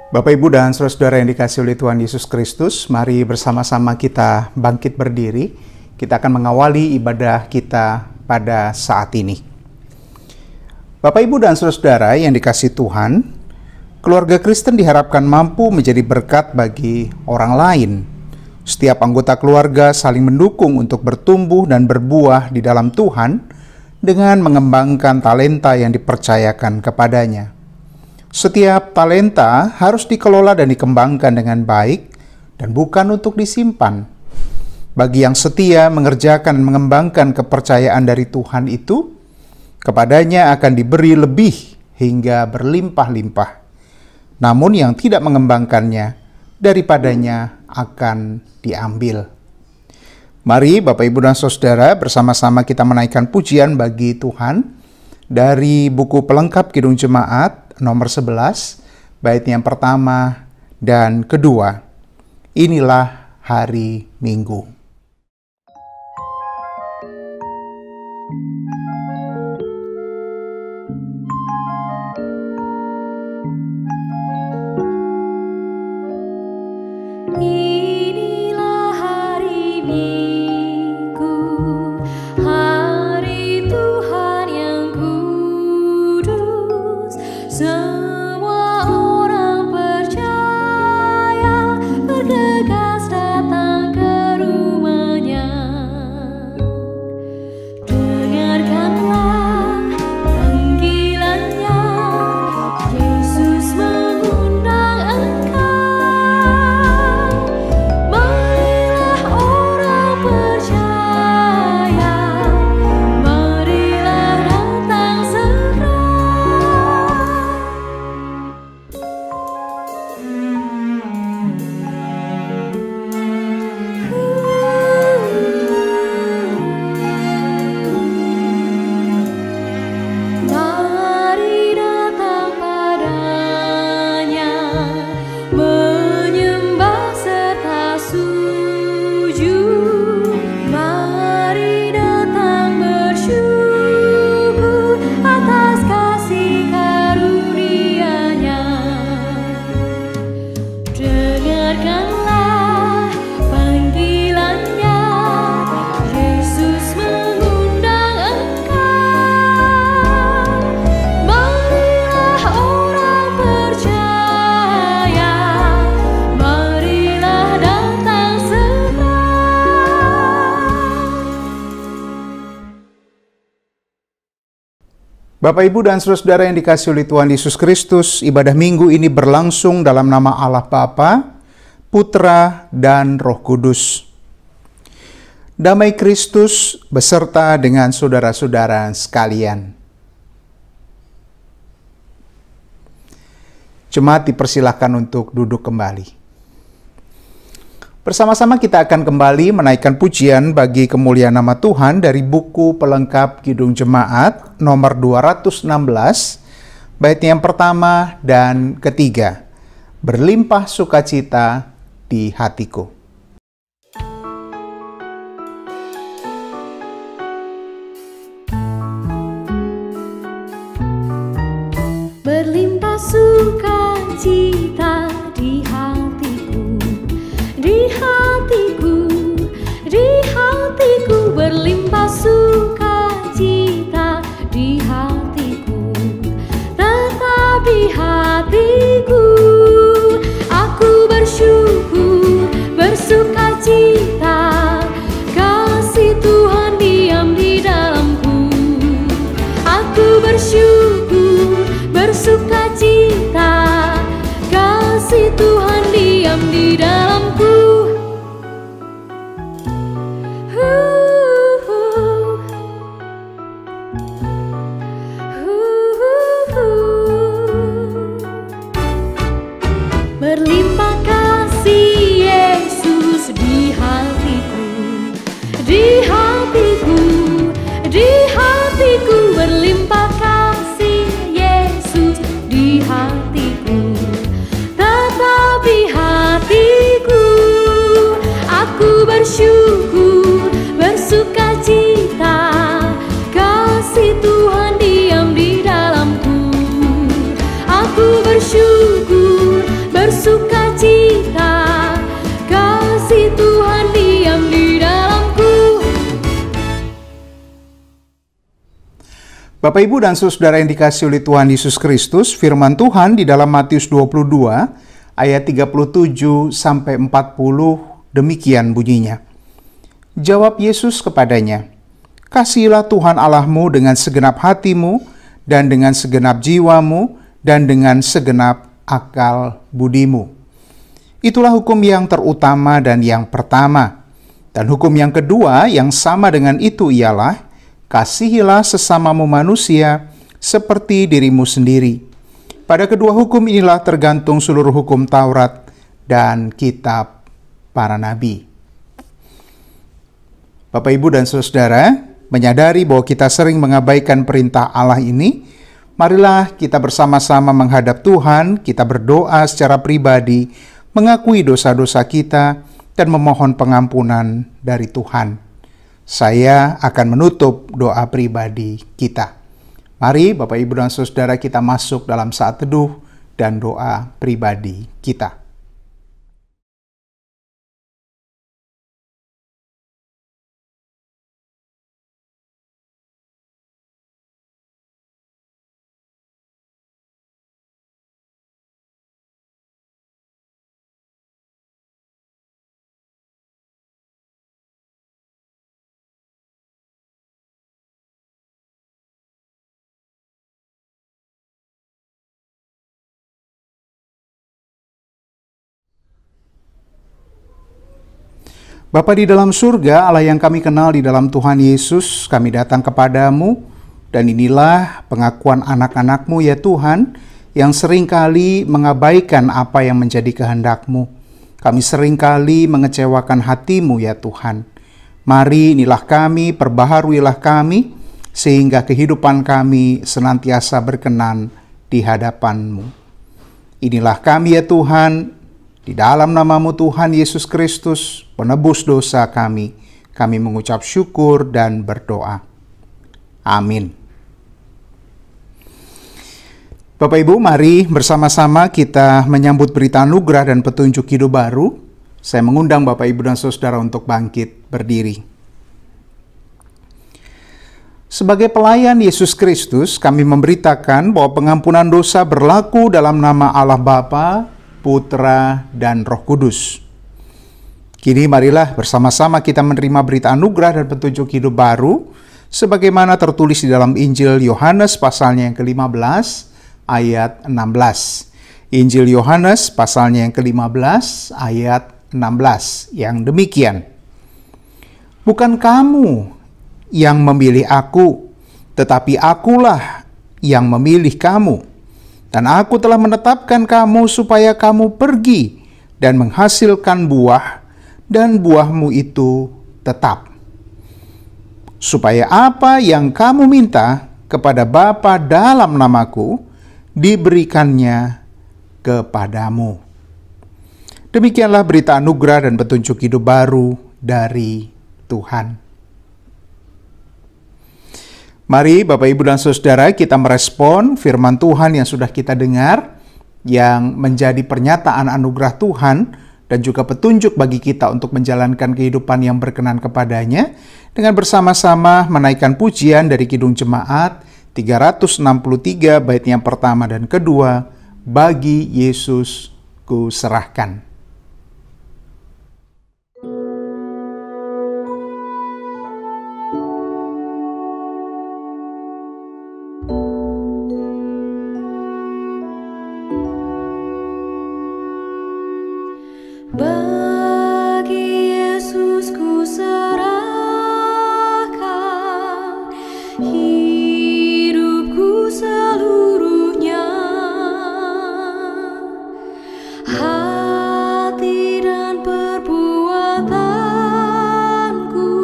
Bapak, Ibu, dan saudara-saudara yang dikasihi oleh Tuhan Yesus Kristus, mari bersama-sama kita bangkit berdiri. Kita akan mengawali ibadah kita pada saat ini. Bapak, Ibu, dan saudara-saudara yang dikasihi Tuhan, keluarga Kristen diharapkan mampu menjadi berkat bagi orang lain. Setiap anggota keluarga saling mendukung untuk bertumbuh dan berbuah di dalam Tuhan dengan mengembangkan talenta yang dipercayakan kepadanya. Setiap talenta harus dikelola dan dikembangkan dengan baik dan bukan untuk disimpan. Bagi yang setia mengerjakan dan mengembangkan kepercayaan dari Tuhan itu, kepadanya akan diberi lebih hingga berlimpah-limpah. Namun yang tidak mengembangkannya, daripadanya akan diambil. Mari Bapak, Ibu, dan Saudara bersama-sama kita menaikkan pujian bagi Tuhan dari buku pelengkap Kidung Jemaat nomor 11, bait yang pertama dan kedua. Inilah hari Minggu. Inilah hari Minggu, hari Tuhan yang kudus. Semua orang percaya bergegas datang ke rumahnya. Dengarkanlah panggilannya, Yesus mengundang engkau. Marilah orang percaya, marilah datang segera. Mari datang padanya, menyembah serta sujud. Mari datang bersyukur atas kasih karunia-Nya. Dengarkanlah panggilannya, Yesus mengundang engkau. Marilah orang percaya, marilah datang segera. Bapak, Ibu, dan saudara-saudara yang dikasihi oleh Tuhan Yesus Kristus, ibadah minggu ini berlangsung dalam nama Allah Bapa, Putra, dan Roh Kudus. Damai Kristus beserta dengan saudara-saudara sekalian. Jemaat dipersilahkan untuk duduk kembali. Bersama-sama kita akan kembali menaikkan pujian bagi kemuliaan nama Tuhan dari buku pelengkap Kidung Jemaat nomor 216, bait yang pertama dan ketiga. Berlimpah sukacita di hatiku. Berlimpah sukacita di hatiku, di hatiku, di hatiku. Berlimpah sukacita di hatiku, tetap di hatiku. Aku bersyukur, bersukacita, kasih Tuhan diam di dalamku. Aku bersyukur, bersukacita, Bapak, Ibu, dan Saudara yang dikasihi oleh Tuhan Yesus Kristus, firman Tuhan di dalam Matius 22 ayat 37 sampai 40 demikian bunyinya. Jawab Yesus kepadanya, "Kasihilah Tuhan Allahmu dengan segenap hatimu dan dengan segenap jiwamu dan dengan segenap akal budimu. Itulah hukum yang terutama dan yang pertama. Dan hukum yang kedua yang sama dengan itu ialah, kasihilah sesamamu manusia seperti dirimu sendiri. Pada kedua hukum inilah tergantung seluruh hukum Taurat dan kitab para nabi." Bapak, Ibu, dan Saudara, menyadari bahwa kita sering mengabaikan perintah Allah ini, marilah kita bersama-sama menghadap Tuhan, kita berdoa secara pribadi, mengakui dosa-dosa kita, dan memohon pengampunan dari Tuhan. Saya akan menutup doa pribadi kita. Mari Bapak, Ibu, dan Saudara, kita masuk dalam saat teduh dan doa pribadi kita. Bapa di dalam surga, Allah yang kami kenal di dalam Tuhan Yesus, kami datang kepadamu, dan inilah pengakuan anak-anak-Mu ya Tuhan, yang seringkali mengabaikan apa yang menjadi kehendak-Mu. Kami seringkali mengecewakan hati-Mu ya Tuhan. Mari inilah kami, perbaharuilah kami, sehingga kehidupan kami senantiasa berkenan di hadapan-Mu. Inilah kami ya Tuhan, di dalam nama-Mu Tuhan Yesus Kristus, penebus dosa kami mengucap syukur dan berdoa. Amin. Bapak, Ibu, mari bersama-sama kita menyambut berita anugerah dan petunjuk hidup baru. Saya mengundang Bapak, Ibu, dan Saudara untuk bangkit berdiri. Sebagai pelayan Yesus Kristus, kami memberitakan bahwa pengampunan dosa berlaku dalam nama Allah Bapa, Putra, dan Roh Kudus. Kini marilah bersama-sama kita menerima berita anugerah dan petunjuk hidup baru sebagaimana tertulis di dalam Injil Yohanes pasalnya yang ke-15 ayat 16. Injil Yohanes pasalnya yang ke-15 ayat 16 yang demikian. "Bukan kamu yang memilih aku, tetapi akulah yang memilih kamu. Dan aku telah menetapkan kamu supaya kamu pergi dan menghasilkan buah, dan buahmu itu tetap. Supaya apa yang kamu minta kepada Bapa dalam namaku, diberikannya kepadamu." Demikianlah berita anugerah dan petunjuk hidup baru dari Tuhan. Mari Bapak, Ibu, dan Saudara, kita merespon firman Tuhan yang sudah kita dengar, yang menjadi pernyataan anugerah Tuhan dan juga petunjuk bagi kita untuk menjalankan kehidupan yang berkenan kepadanya, dengan bersama-sama menaikkan pujian dari Kidung Jemaat 363 bait yang pertama dan kedua, "Bagi Yesus ku serahkan." Bagi Yesus ku serahkan hidupku seluruhnya, hati dan perbuatanku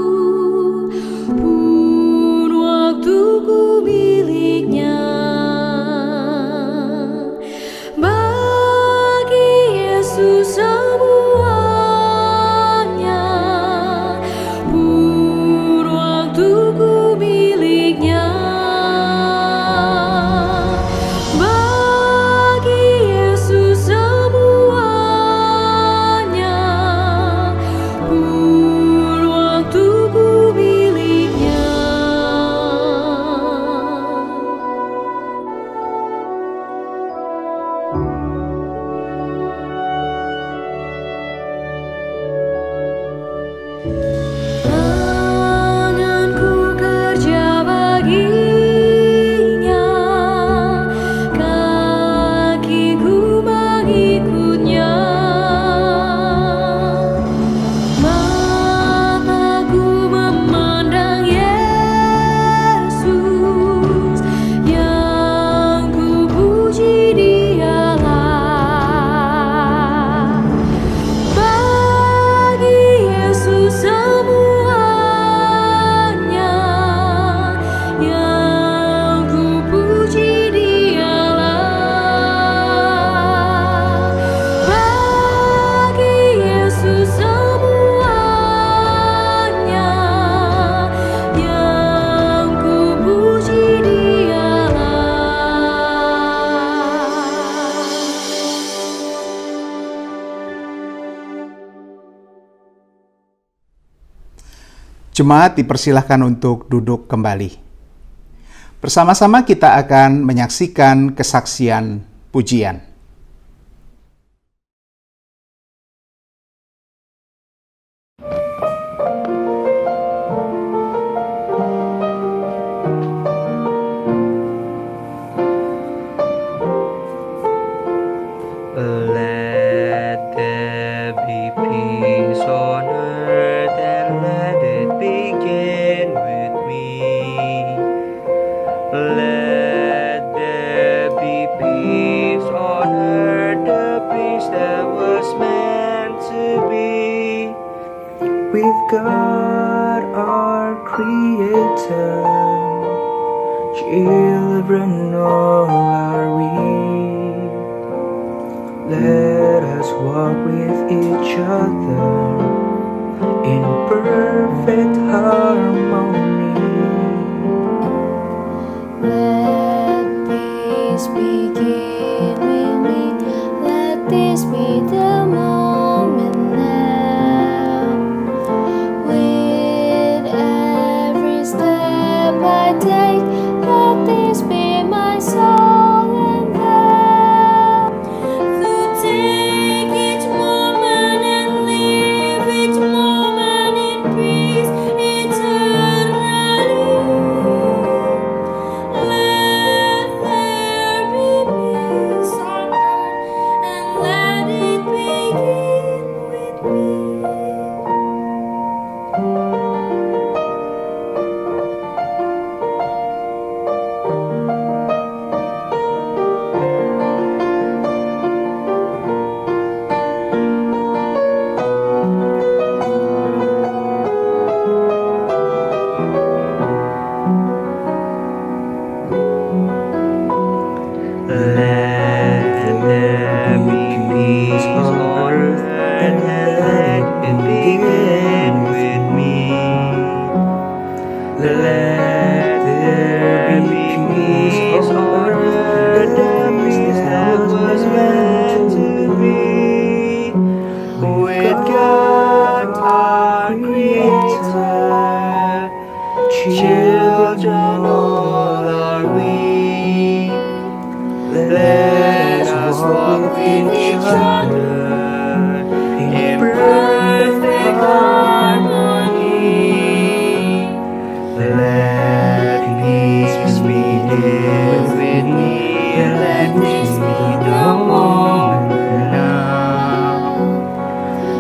pun waktuku miliknya. Bagi Yesus semua Jemaat dipersilahkan untuk duduk kembali. Bersama-sama kita akan menyaksikan kesaksian pujian. God our Creator, children all are we. Let us walk with each other in perfect harmony. Let this begin with me. Let this be the moment now. With every step I take, let this be my soul and vow. To take each moment and live each moment in peace eternally. Let there be peace on earth, and let it begin with me. Let there be peace on earth, and let it begin with me. Let there be peace on earth, the peace that was meant to be. With God our Creator, children all are we. Let us walk with each other in perfect harmony. Let peace begin with me, and let this be the moment now.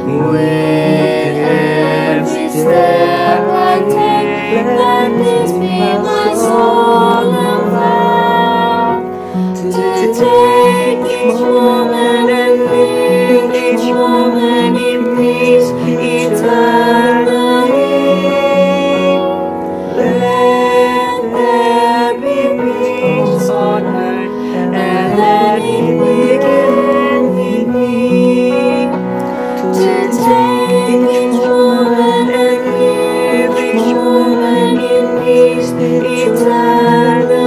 With every step I take, let this be my soul and vow. To take each moment and live each moment in peace eternally. Let there be peace on earth, and let it begin with me. To take each moment and live each moment in peace eternally.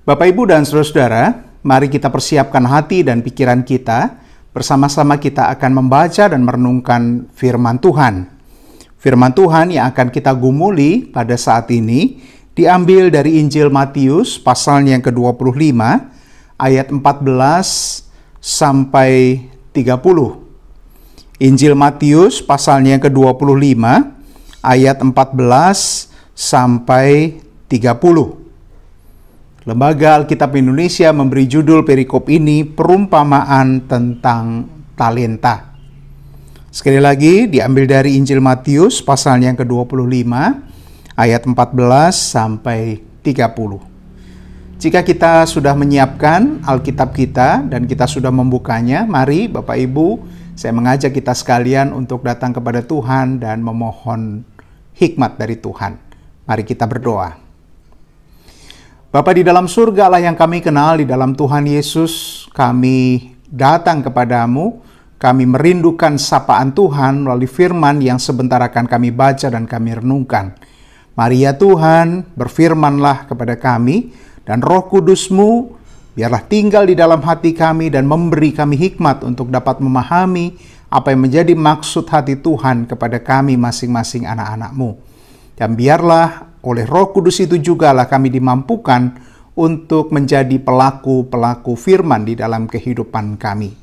Bapak, Ibu, dan saudara-saudara, mari kita persiapkan hati dan pikiran kita. Bersama-sama kita akan membaca dan merenungkan firman Tuhan. Firman Tuhan yang akan kita gumuli pada saat ini diambil dari Injil Matius pasalnya yang ke-25 ayat 14 sampai 30. Injil Matius pasalnya yang ke-25 ayat 14 sampai 30. Lembaga Alkitab Indonesia memberi judul perikop ini perumpamaan tentang talenta. Sekali lagi diambil dari Injil Matius pasal yang ke-25 ayat 14 sampai 30. Jika kita sudah menyiapkan Alkitab kita dan kita sudah membukanya, mari Bapak Ibu, saya mengajak kita sekalian untuk datang kepada Tuhan dan memohon hikmat dari Tuhan. Mari kita berdoa. Bapa di dalam surga, Allah yang kami kenal, di dalam Tuhan Yesus, kami datang kepadamu. Kami merindukan sapaan Tuhan melalui firman yang sebentar akan kami baca dan kami renungkan. Mari ya Tuhan, berfirmanlah kepada kami, dan Roh Kudus-Mu biarlah tinggal di dalam hati kami dan memberi kami hikmat untuk dapat memahami apa yang menjadi maksud hati Tuhan kepada kami masing-masing anak-anak-Mu. Dan biarlah oleh Roh Kudus itu jugalah kami dimampukan untuk menjadi pelaku-pelaku firman di dalam kehidupan kami.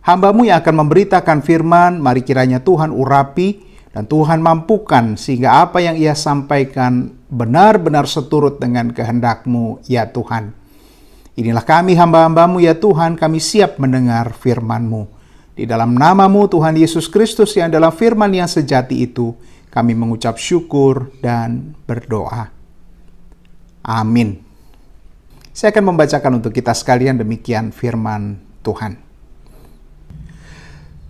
Hamba-Mu yang akan memberitakan firman, mari kiranya Tuhan urapi dan Tuhan mampukan sehingga apa yang Ia sampaikan benar-benar seturut dengan kehendak-Mu, ya Tuhan. Inilah kami hamba-hamba-Mu, ya Tuhan, kami siap mendengar firman-Mu. Di dalam nama-Mu, Tuhan Yesus Kristus yang adalah firman yang sejati itu, kami mengucap syukur dan berdoa. Amin. Saya akan membacakan untuk kita sekalian demikian firman Tuhan.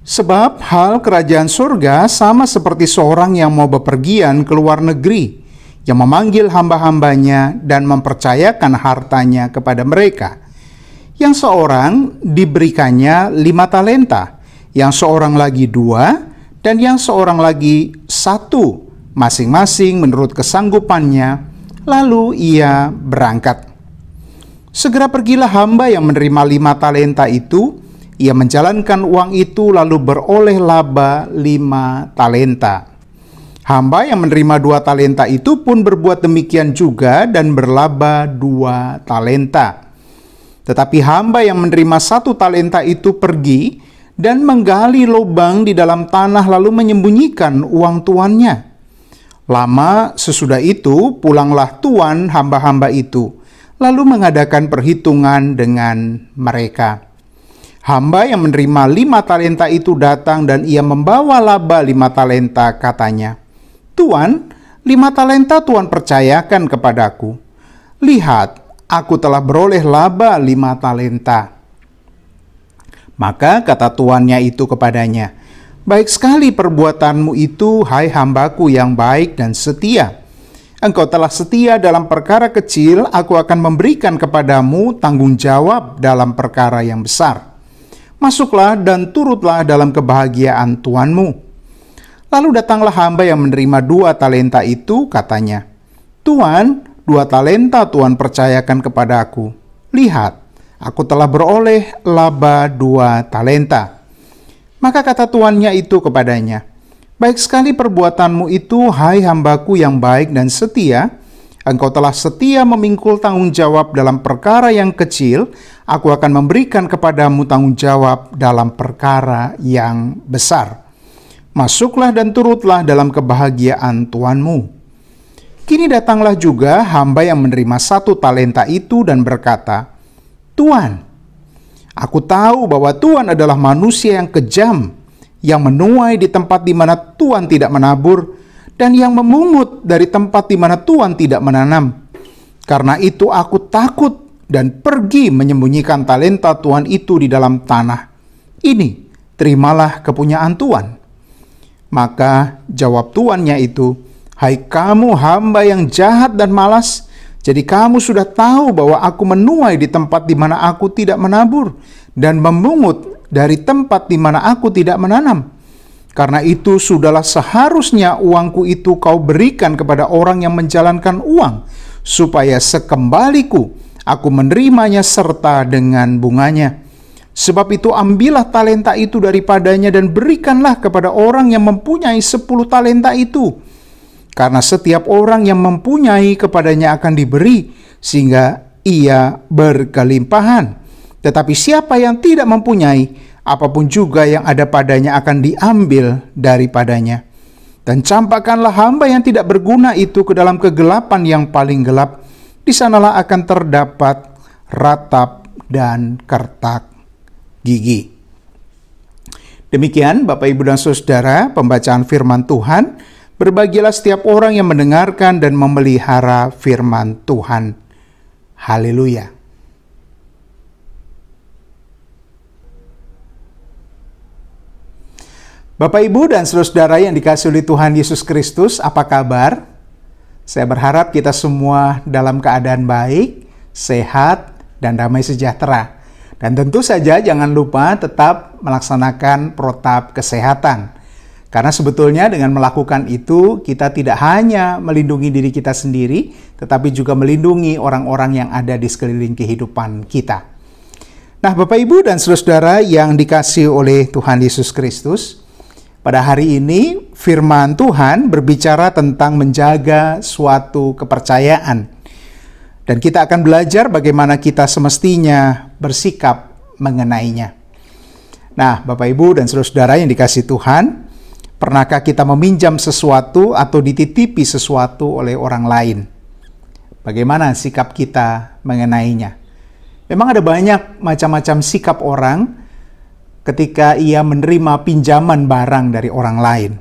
Sebab hal kerajaan surga sama seperti seorang yang mau bepergian ke luar negeri, yang memanggil hamba-hambanya dan mempercayakan hartanya kepada mereka. Yang seorang diberikannya 5 talenta, yang seorang lagi 2, dan yang seorang lagi 1, masing-masing menurut kesanggupannya, lalu ia berangkat. Segera pergilah hamba yang menerima 5 talenta itu. Ia menjalankan uang itu lalu beroleh laba 5 talenta. Hamba yang menerima 2 talenta itu pun berbuat demikian juga dan berlaba 2 talenta. Tetapi hamba yang menerima 1 talenta itu pergi dan menggali lubang di dalam tanah lalu menyembunyikan uang tuannya. Lama sesudah itu pulanglah tuan hamba-hamba itu, lalu mengadakan perhitungan dengan mereka. Hamba yang menerima 5 talenta itu datang dan ia membawa laba 5 talenta, katanya, Tuan, 5 talenta Tuan percayakan kepadaku. Lihat, aku telah beroleh laba 5 talenta. Maka kata tuannya itu kepadanya, baik sekali perbuatanmu itu, hai hambaku yang baik dan setia. Engkau telah setia dalam perkara kecil, aku akan memberikan kepadamu tanggung jawab dalam perkara yang besar. Masuklah dan turutlah dalam kebahagiaan tuanmu. Lalu datanglah hamba yang menerima 2 talenta itu, katanya, Tuan, 2 talenta Tuan percayakan kepadaku. Lihat, aku telah beroleh laba 2 talenta. Maka kata tuannya itu kepadanya, baik sekali perbuatanmu itu, hai hambaku yang baik dan setia. Engkau telah setia memikul tanggung jawab dalam perkara yang kecil, aku akan memberikan kepadamu tanggung jawab dalam perkara yang besar. Masuklah dan turutlah dalam kebahagiaan tuanmu. Kini datanglah juga hamba yang menerima 1 talenta itu dan berkata, Tuan, aku tahu bahwa Tuan adalah manusia yang kejam, yang menuai di tempat di mana Tuan tidak menabur, dan yang memungut dari tempat di mana Tuan tidak menanam. Karena itu aku takut dan pergi menyembunyikan talenta Tuan itu di dalam tanah. Ini, terimalah kepunyaan Tuan. Maka jawab tuannya itu, hai kamu hamba yang jahat dan malas, jadi kamu sudah tahu bahwa aku menuai di tempat di mana aku tidak menabur, dan memungut dari tempat di mana aku tidak menanam. Karena itu sudahlah seharusnya uangku itu kau berikan kepada orang yang menjalankan uang, supaya sekembaliku aku menerimanya serta dengan bunganya. Sebab itu ambillah talenta itu daripadanya dan berikanlah kepada orang yang mempunyai 10 talenta itu. Karena setiap orang yang mempunyai kepadanya akan diberi, sehingga ia berkelimpahan. Tetapi siapa yang tidak mempunyai, apapun juga yang ada padanya akan diambil daripadanya. Dan campakkanlah hamba yang tidak berguna itu ke dalam kegelapan yang paling gelap. Di sanalah akan terdapat ratap dan kertak gigi. Demikian Bapak Ibu dan Saudara pembacaan firman Tuhan. Berbahagialah setiap orang yang mendengarkan dan memelihara firman Tuhan. Haleluya. Bapak, Ibu, dan saudara-saudara yang dikasihi oleh Tuhan Yesus Kristus, apa kabar? Saya berharap kita semua dalam keadaan baik, sehat, dan damai sejahtera. Dan tentu saja jangan lupa tetap melaksanakan protap kesehatan. Karena sebetulnya dengan melakukan itu, kita tidak hanya melindungi diri kita sendiri, tetapi juga melindungi orang-orang yang ada di sekeliling kehidupan kita. Nah, Bapak, Ibu, dan saudara-saudara yang dikasihi oleh Tuhan Yesus Kristus, pada hari ini firman Tuhan berbicara tentang menjaga suatu kepercayaan. Dan kita akan belajar bagaimana kita semestinya bersikap mengenainya. Nah, Bapak, Ibu, dan saudara-saudara yang dikasihi Tuhan, pernahkah kita meminjam sesuatu atau dititipi sesuatu oleh orang lain? Bagaimana sikap kita mengenainya? Memang ada banyak macam-macam sikap orang ketika ia menerima pinjaman barang dari orang lain.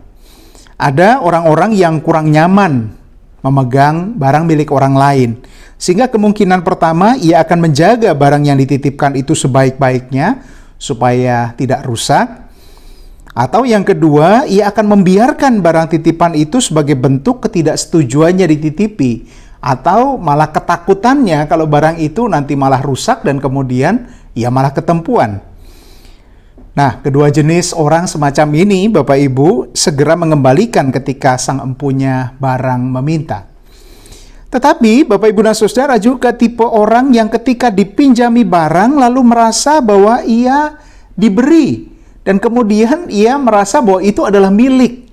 Ada orang-orang yang kurang nyaman memegang barang milik orang lain, sehingga kemungkinan pertama ia akan menjaga barang yang dititipkan itu sebaik-baiknya supaya tidak rusak. Atau yang kedua, ia akan membiarkan barang titipan itu sebagai bentuk ketidaksetujuannya dititipi, atau malah ketakutannya kalau barang itu nanti malah rusak dan kemudian ia malah ketempuan. Nah, kedua jenis orang semacam ini, Bapak Ibu, segera mengembalikan ketika sang empunya barang meminta. Tetapi, Bapak Ibu dan Saudara juga tipe orang yang ketika dipinjami barang lalu merasa bahwa ia diberi. Dan kemudian ia merasa bahwa itu adalah milik.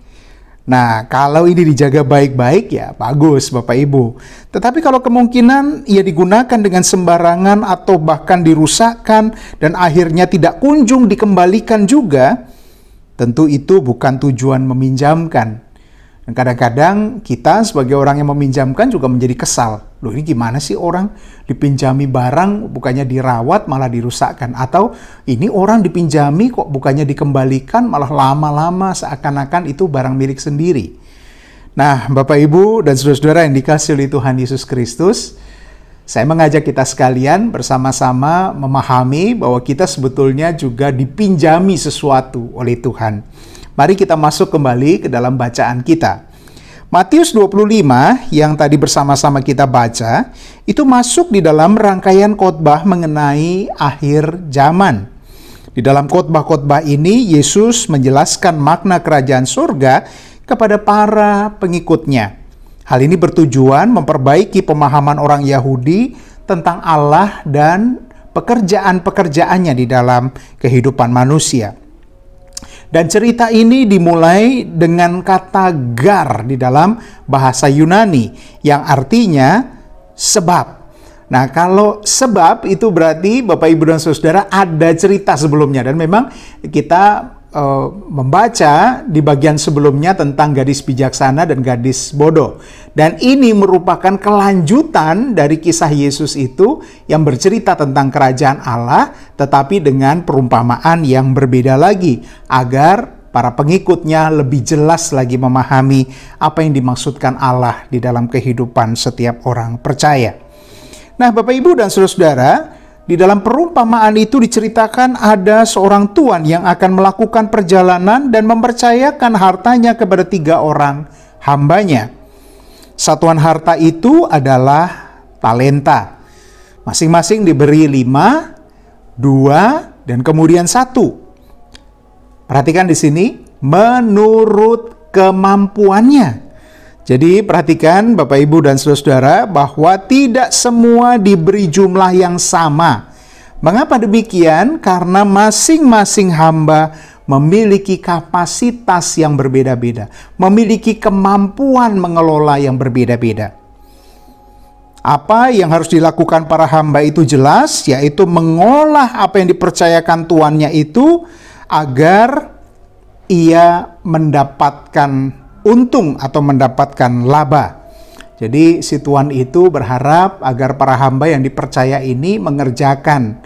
Nah, kalau ini dijaga baik-baik ya bagus Bapak Ibu. Tetapi kalau kemungkinan ia digunakan dengan sembarangan atau bahkan dirusakkan dan akhirnya tidak kunjung dikembalikan juga, tentu itu bukan tujuan meminjamkan. Dan kadang-kadang kita sebagai orang yang meminjamkan juga menjadi kesal. Loh, ini gimana sih orang dipinjami barang bukannya dirawat malah dirusakkan? Atau ini orang dipinjami kok bukannya dikembalikan malah lama-lama seakan-akan itu barang milik sendiri. Nah, Bapak, Ibu, dan saudara-saudara yang dikasihi oleh Tuhan Yesus Kristus, saya mengajak kita sekalian bersama-sama memahami bahwa kita sebetulnya juga dipinjami sesuatu oleh Tuhan. Mari kita masuk kembali ke dalam bacaan kita. Matius 25 yang tadi bersama-sama kita baca, itu masuk di dalam rangkaian khotbah mengenai akhir zaman. Di dalam khotbah-khotbah ini, Yesus menjelaskan makna kerajaan surga kepada para pengikutnya. Hal ini bertujuan memperbaiki pemahaman orang Yahudi tentang Allah dan pekerjaan-pekerjaannya di dalam kehidupan manusia. Dan cerita ini dimulai dengan kata gar di dalam bahasa Yunani yang artinya sebab. Nah, kalau sebab itu berarti Bapak, Ibu, dan Saudara ada cerita sebelumnya. Dan memang kita membaca di bagian sebelumnya tentang gadis bijaksana dan gadis bodoh. Dan ini merupakan kelanjutan dari kisah Yesus itu yang bercerita tentang kerajaan Allah, tetapi dengan perumpamaan yang berbeda lagi, agar para pengikutnya lebih jelas lagi memahami apa yang dimaksudkan Allah di dalam kehidupan setiap orang percaya. Nah, Bapak, Ibu, dan saudara-saudara, di dalam perumpamaan itu diceritakan ada seorang tuan yang akan melakukan perjalanan dan mempercayakan hartanya kepada 3 orang hambanya. Satuan harta itu adalah talenta. Masing-masing diberi 5, 2, dan kemudian 1. Perhatikan di sini, menurut kemampuannya. Jadi perhatikan Bapak, Ibu, dan saudara-saudara bahwa tidak semua diberi jumlah yang sama. Mengapa demikian? Karena masing-masing hamba memiliki kapasitas yang berbeda-beda, memiliki kemampuan mengelola yang berbeda-beda. Apa yang harus dilakukan para hamba itu jelas, yaitu mengolah apa yang dipercayakan tuannya itu agar ia mendapatkan untung atau mendapatkan laba. Jadi si tuan itu berharap agar para hamba yang dipercaya ini mengerjakan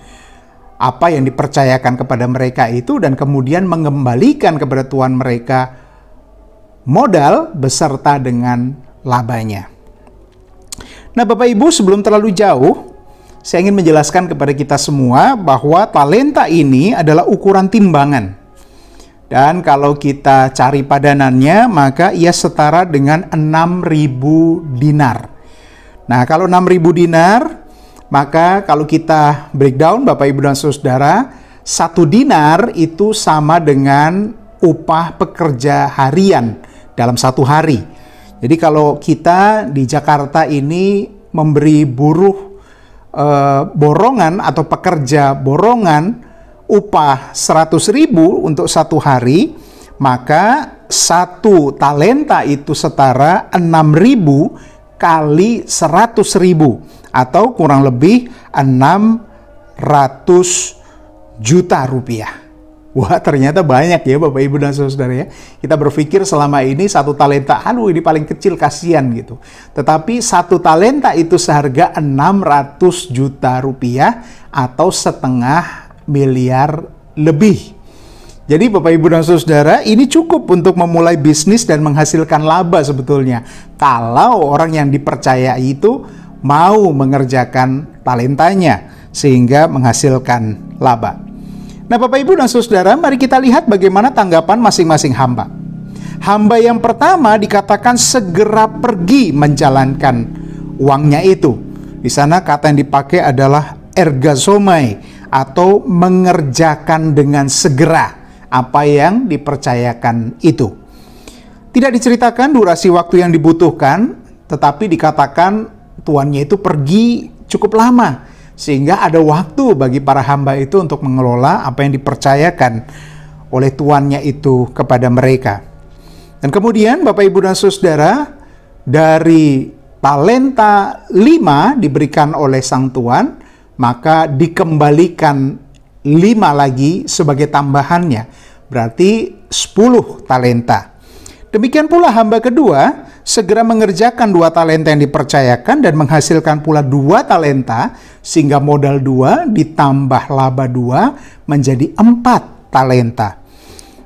apa yang dipercayakan kepada mereka itu dan kemudian mengembalikan kepada tuan mereka modal beserta dengan labanya. Nah, Bapak, Ibu, sebelum terlalu jauh, saya ingin menjelaskan kepada kita semua bahwa talenta ini adalah ukuran timbangan. Dan kalau kita cari padanannya, maka ia setara dengan 6.000 dinar. Nah, kalau 6.000 dinar, maka kalau kita breakdown Bapak Ibu dan Saudara, 1 dinar itu sama dengan upah pekerja harian dalam 1 hari. Jadi kalau kita di Jakarta ini memberi buruh borongan atau pekerja borongan upah 100.000 untuk 1 hari, maka 1 talenta itu setara 6.000 kali 100.000 atau kurang lebih 600 juta rupiah. Wah, ternyata banyak ya Bapak Ibu dan Saudara ya. Kita berpikir selama ini 1 talenta, aduh ini paling kecil, kasihan gitu. Tetapi 1 talenta itu seharga 600 juta rupiah atau 0,5 miliar lebih. Jadi Bapak Ibu dan Saudara, ini cukup untuk memulai bisnis dan menghasilkan laba sebetulnya. Kalau orang yang dipercaya itu mau mengerjakan talentanya sehingga menghasilkan laba. Nah Bapak Ibu dan Saudara, mari kita lihat bagaimana tanggapan masing-masing hamba. Hamba yang pertama dikatakan segera pergi menjalankan uangnya itu. Di sana kata yang dipakai adalah ergazomai atau mengerjakan dengan segera apa yang dipercayakan itu. Tidak diceritakan durasi waktu yang dibutuhkan, tetapi dikatakan tuannya itu pergi cukup lama, sehingga ada waktu bagi para hamba itu untuk mengelola apa yang dipercayakan oleh tuannya itu kepada mereka. Dan kemudian Bapak Ibu dan Saudara, dari talenta 5 diberikan oleh sang tuan, maka dikembalikan 5 lagi sebagai tambahannya, berarti 10 talenta. Demikian pula hamba kedua segera mengerjakan 2 talenta yang dipercayakan dan menghasilkan pula 2 talenta, sehingga modal 2 ditambah laba 2 menjadi 4 talenta.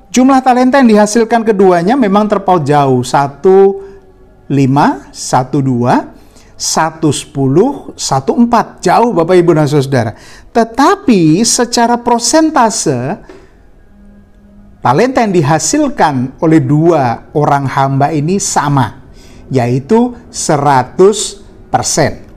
Jumlah talenta yang dihasilkan keduanya memang terpaut jauh, 1,5, 1,2, 1,10, 1,4, jauh Bapak Ibu dan Saudara. Tetapi secara persentase, talenta yang dihasilkan oleh 2 orang hamba ini sama, yaitu 100%.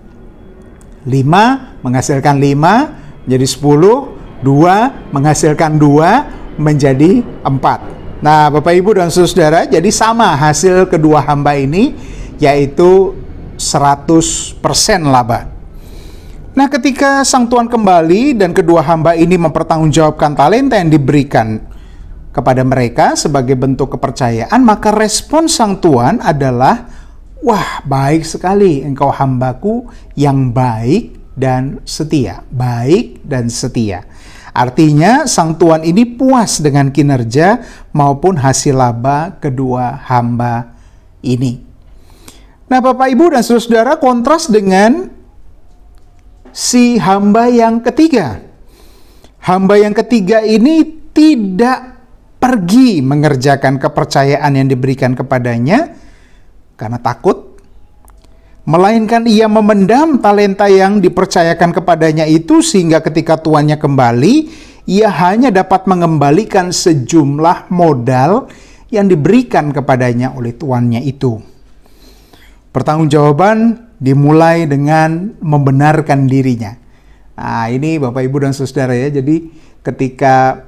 5 menghasilkan 5 menjadi 10, 2 menghasilkan 2 menjadi 4. Nah Bapak Ibu dan Saudara, jadi sama hasil kedua hamba ini, yaitu 100% laba. Nah ketika sang tuan kembali dan kedua hamba ini mempertanggungjawabkan talenta yang diberikan kepada mereka sebagai bentuk kepercayaan, maka respon sang tuan adalah, wah, baik sekali engkau hambaku yang baik dan setia. Baik dan setia. Artinya sang tuan ini puas dengan kinerja maupun hasil laba kedua hamba ini. Nah Bapak Ibu dan Saudara, kontras dengan si hamba yang ketiga. Hamba yang ketiga ini tidak pergi mengerjakan kepercayaan yang diberikan kepadanya karena takut, melainkan ia memendam talenta yang dipercayakan kepadanya itu, sehingga ketika tuannya kembali, ia hanya dapat mengembalikan sejumlah modal yang diberikan kepadanya oleh tuannya itu. Pertanggungjawaban dimulai dengan membenarkan dirinya. Nah ini Bapak Ibu dan Saudara ya, jadi ketika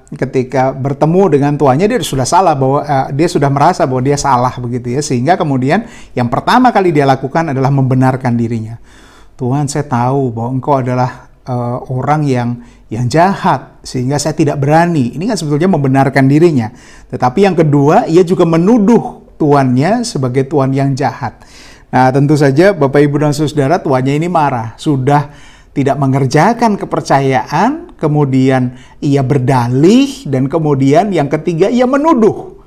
bertemu dengan tuannya, dia sudah salah, bahwa dia sudah merasa bahwa dia salah begitu ya, sehingga kemudian yang pertama kali dia lakukan adalah membenarkan dirinya. Tuhan, saya tahu bahwa engkau adalah orang yang jahat, sehingga saya tidak berani. Ini kan sebetulnya membenarkan dirinya. Tetapi yang kedua, ia juga menuduh tuannya sebagai tuan yang jahat. Nah tentu saja Bapak Ibu dan Saudara, tuannya ini marah, sudah tidak mengerjakan kepercayaan, kemudian ia berdalih, dan kemudian yang ketiga ia menuduh.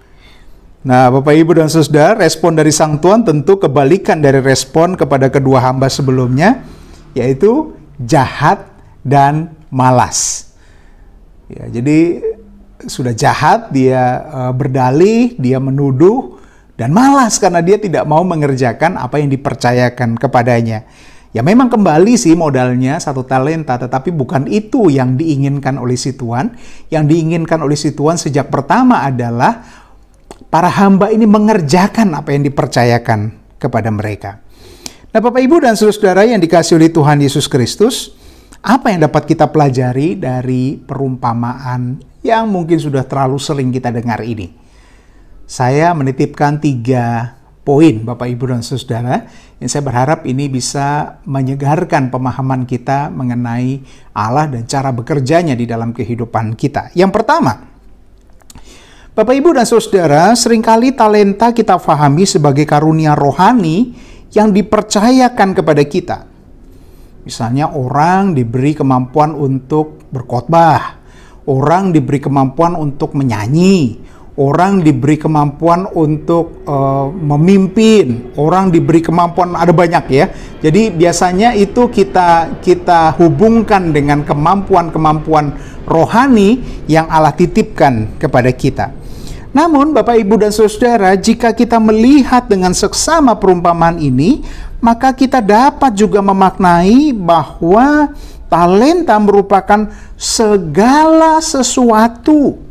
Nah Bapak Ibu dan Saudara, respon dari sang tuan tentu kebalikan dari respon kepada kedua hamba sebelumnya, yaitu jahat dan malas. Ya, jadi sudah jahat, dia berdalih, dia menuduh, dan malas karena dia tidak mau mengerjakan apa yang dipercayakan kepadanya. Ya memang kembali sih modalnya 1 talenta, tetapi bukan itu yang diinginkan oleh si Tuan. Yang diinginkan oleh si Tuan sejak pertama adalah para hamba ini mengerjakan apa yang dipercayakan kepada mereka. Nah, Bapak Ibu dan saudara yang dikasihi oleh Tuhan Yesus Kristus, apa yang dapat kita pelajari dari perumpamaan yang mungkin sudah terlalu sering kita dengar ini? Saya menitipkan 3 poin, Bapak Ibu dan saudara, yang saya berharap ini bisa menyegarkan pemahaman kita mengenai Allah dan cara bekerjanya di dalam kehidupan kita. Yang pertama, Bapak Ibu dan saudara, seringkali talenta kita fahami sebagai karunia rohani yang dipercayakan kepada kita. Misalnya orang diberi kemampuan untuk berkhotbah, orang diberi kemampuan untuk menyanyi, orang diberi kemampuan untuk memimpin, orang diberi kemampuan, ada banyak ya. Jadi biasanya itu kita hubungkan dengan kemampuan-kemampuan rohani yang Allah titipkan kepada kita. Namun Bapak Ibu dan Saudara, jika kita melihat dengan seksama perumpamaan ini, maka kita dapat juga memaknai bahwa talenta merupakan segala sesuatu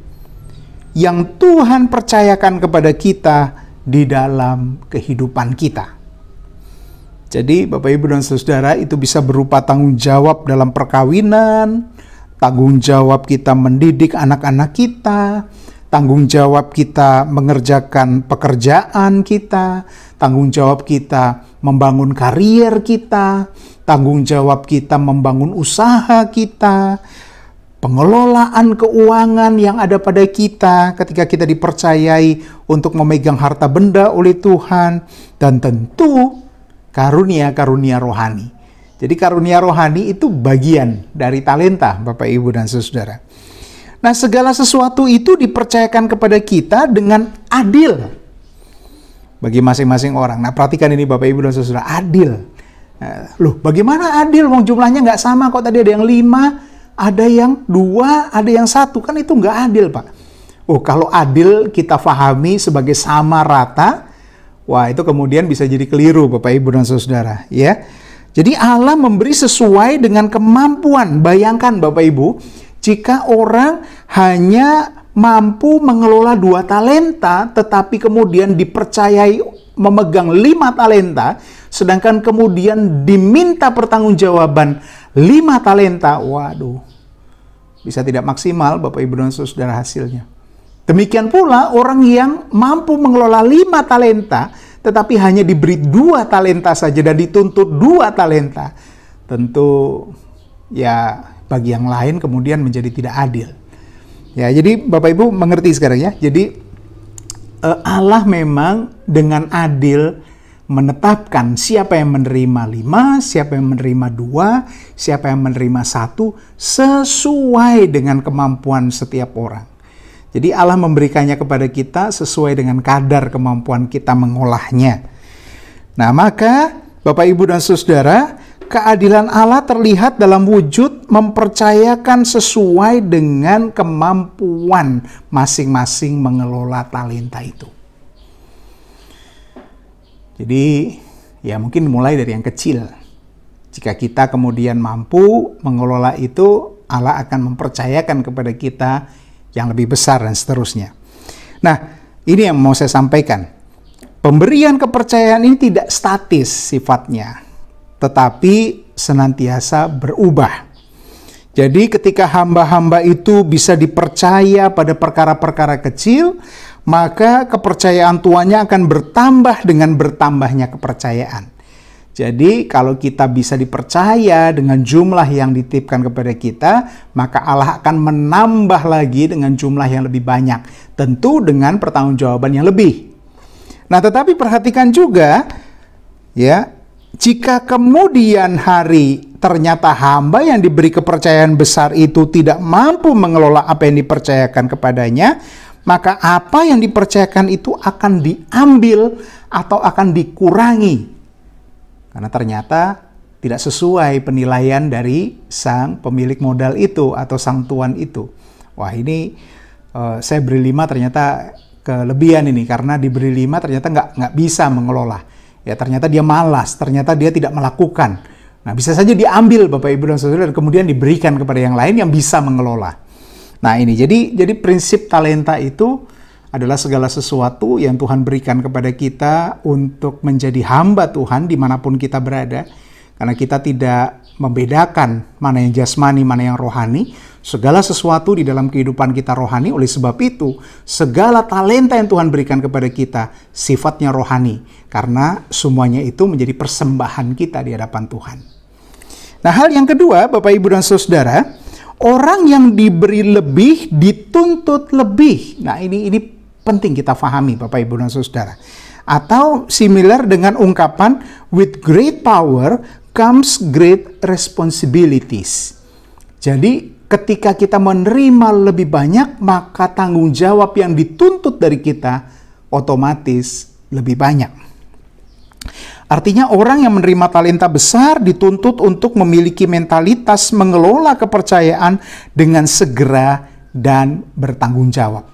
yang Tuhan percayakan kepada kita di dalam kehidupan kita. Jadi Bapak Ibu dan Saudara, itu bisa berupa tanggung jawab dalam perkawinan, tanggung jawab kita mendidik anak-anak kita, tanggung jawab kita mengerjakan pekerjaan kita, tanggung jawab kita membangun karier kita, tanggung jawab kita membangun usaha kita, pengelolaan keuangan yang ada pada kita ketika kita dipercayai untuk memegang harta benda oleh Tuhan, dan tentu karunia-karunia rohani. Jadi karunia rohani itu bagian dari talenta, Bapak Ibu dan Saudara. Nah, segala sesuatu itu dipercayakan kepada kita dengan adil bagi masing-masing orang. Nah, perhatikan ini Bapak Ibu dan Saudara, adil. Loh, bagaimana adil? Wong jumlahnya nggak sama kok, tadi ada yang 5, ada yang 2, ada yang 1. Kan itu nggak adil, Pak. Oh, kalau adil kita fahami sebagai sama rata, wah itu kemudian bisa jadi keliru Bapak Ibu dan Saudara, ya. Jadi Allah memberi sesuai dengan kemampuan. Bayangkan Bapak Ibu, jika orang hanya mampu mengelola 2 talenta, tetapi kemudian dipercayai memegang 5 talenta, sedangkan kemudian diminta pertanggungjawaban 5 talenta, waduh, bisa tidak maksimal Bapak Ibu dan Saudara hasilnya. Demikian pula orang yang mampu mengelola 5 talenta, tetapi hanya diberi 2 talenta saja dan dituntut 2 talenta, tentu ya bagi yang lain kemudian menjadi tidak adil. Ya, jadi Bapak Ibu mengerti sekarang ya. Jadi Allah memang dengan adil menetapkan siapa yang menerima 5, siapa yang menerima 2, siapa yang menerima 1 sesuai dengan kemampuan setiap orang. Jadi Allah memberikannya kepada kita sesuai dengan kadar kemampuan kita mengolahnya. Nah, maka Bapak Ibu dan Saudara, keadilan Allah terlihat dalam wujud mempercayakan sesuai dengan kemampuan masing-masing mengelola talenta itu. Jadi, ya mungkin mulai dari yang kecil. Jika kita kemudian mampu mengelola itu, Allah akan mempercayakan kepada kita yang lebih besar dan seterusnya. Nah, ini yang mau saya sampaikan. Pemberian kepercayaan ini tidak statis sifatnya, tetapi senantiasa berubah. Jadi ketika hamba-hamba itu bisa dipercaya pada perkara-perkara kecil, maka kepercayaan tuannya akan bertambah dengan bertambahnya kepercayaan. Jadi kalau kita bisa dipercaya dengan jumlah yang dititipkan kepada kita, maka Allah akan menambah lagi dengan jumlah yang lebih banyak. Tentu dengan pertanggungjawaban yang lebih. Nah, tetapi perhatikan juga, ya, jika kemudian hari ternyata hamba yang diberi kepercayaan besar itu tidak mampu mengelola apa yang dipercayakan kepadanya, maka apa yang dipercayakan itu akan diambil atau akan dikurangi. Karena ternyata tidak sesuai penilaian dari sang pemilik modal itu atau sang tuan itu. Wah, ini saya beri 5 ternyata kelebihan ini, karena diberi 5 ternyata nggak bisa mengelola. Ya, ternyata dia malas, ternyata dia tidak melakukan. Nah, bisa saja diambil Bapak Ibu dan Saudara dan kemudian diberikan kepada yang lain yang bisa mengelola. Nah, ini jadi prinsip talenta itu adalah segala sesuatu yang Tuhan berikan kepada kita untuk menjadi hamba Tuhan dimanapun kita berada. Karena kita tidak membedakan mana yang jasmani, mana yang rohani. Segala sesuatu di dalam kehidupan kita rohani. Oleh sebab itu, segala talenta yang Tuhan berikan kepada kita sifatnya rohani. Karena semuanya itu menjadi persembahan kita di hadapan Tuhan. Nah, hal yang kedua, Bapak Ibu dan Saudara, orang yang diberi lebih dituntut lebih. Nah, ini penting kita pahami Bapak Ibu dan Saudara. Atau similar dengan ungkapan with great power comes great responsibilities. Jadi ketika kita menerima lebih banyak, maka tanggung jawab yang dituntut dari kita otomatis lebih banyak. Artinya orang yang menerima talenta besar dituntut untuk memiliki mentalitas mengelola kepercayaan dengan segera dan bertanggung jawab.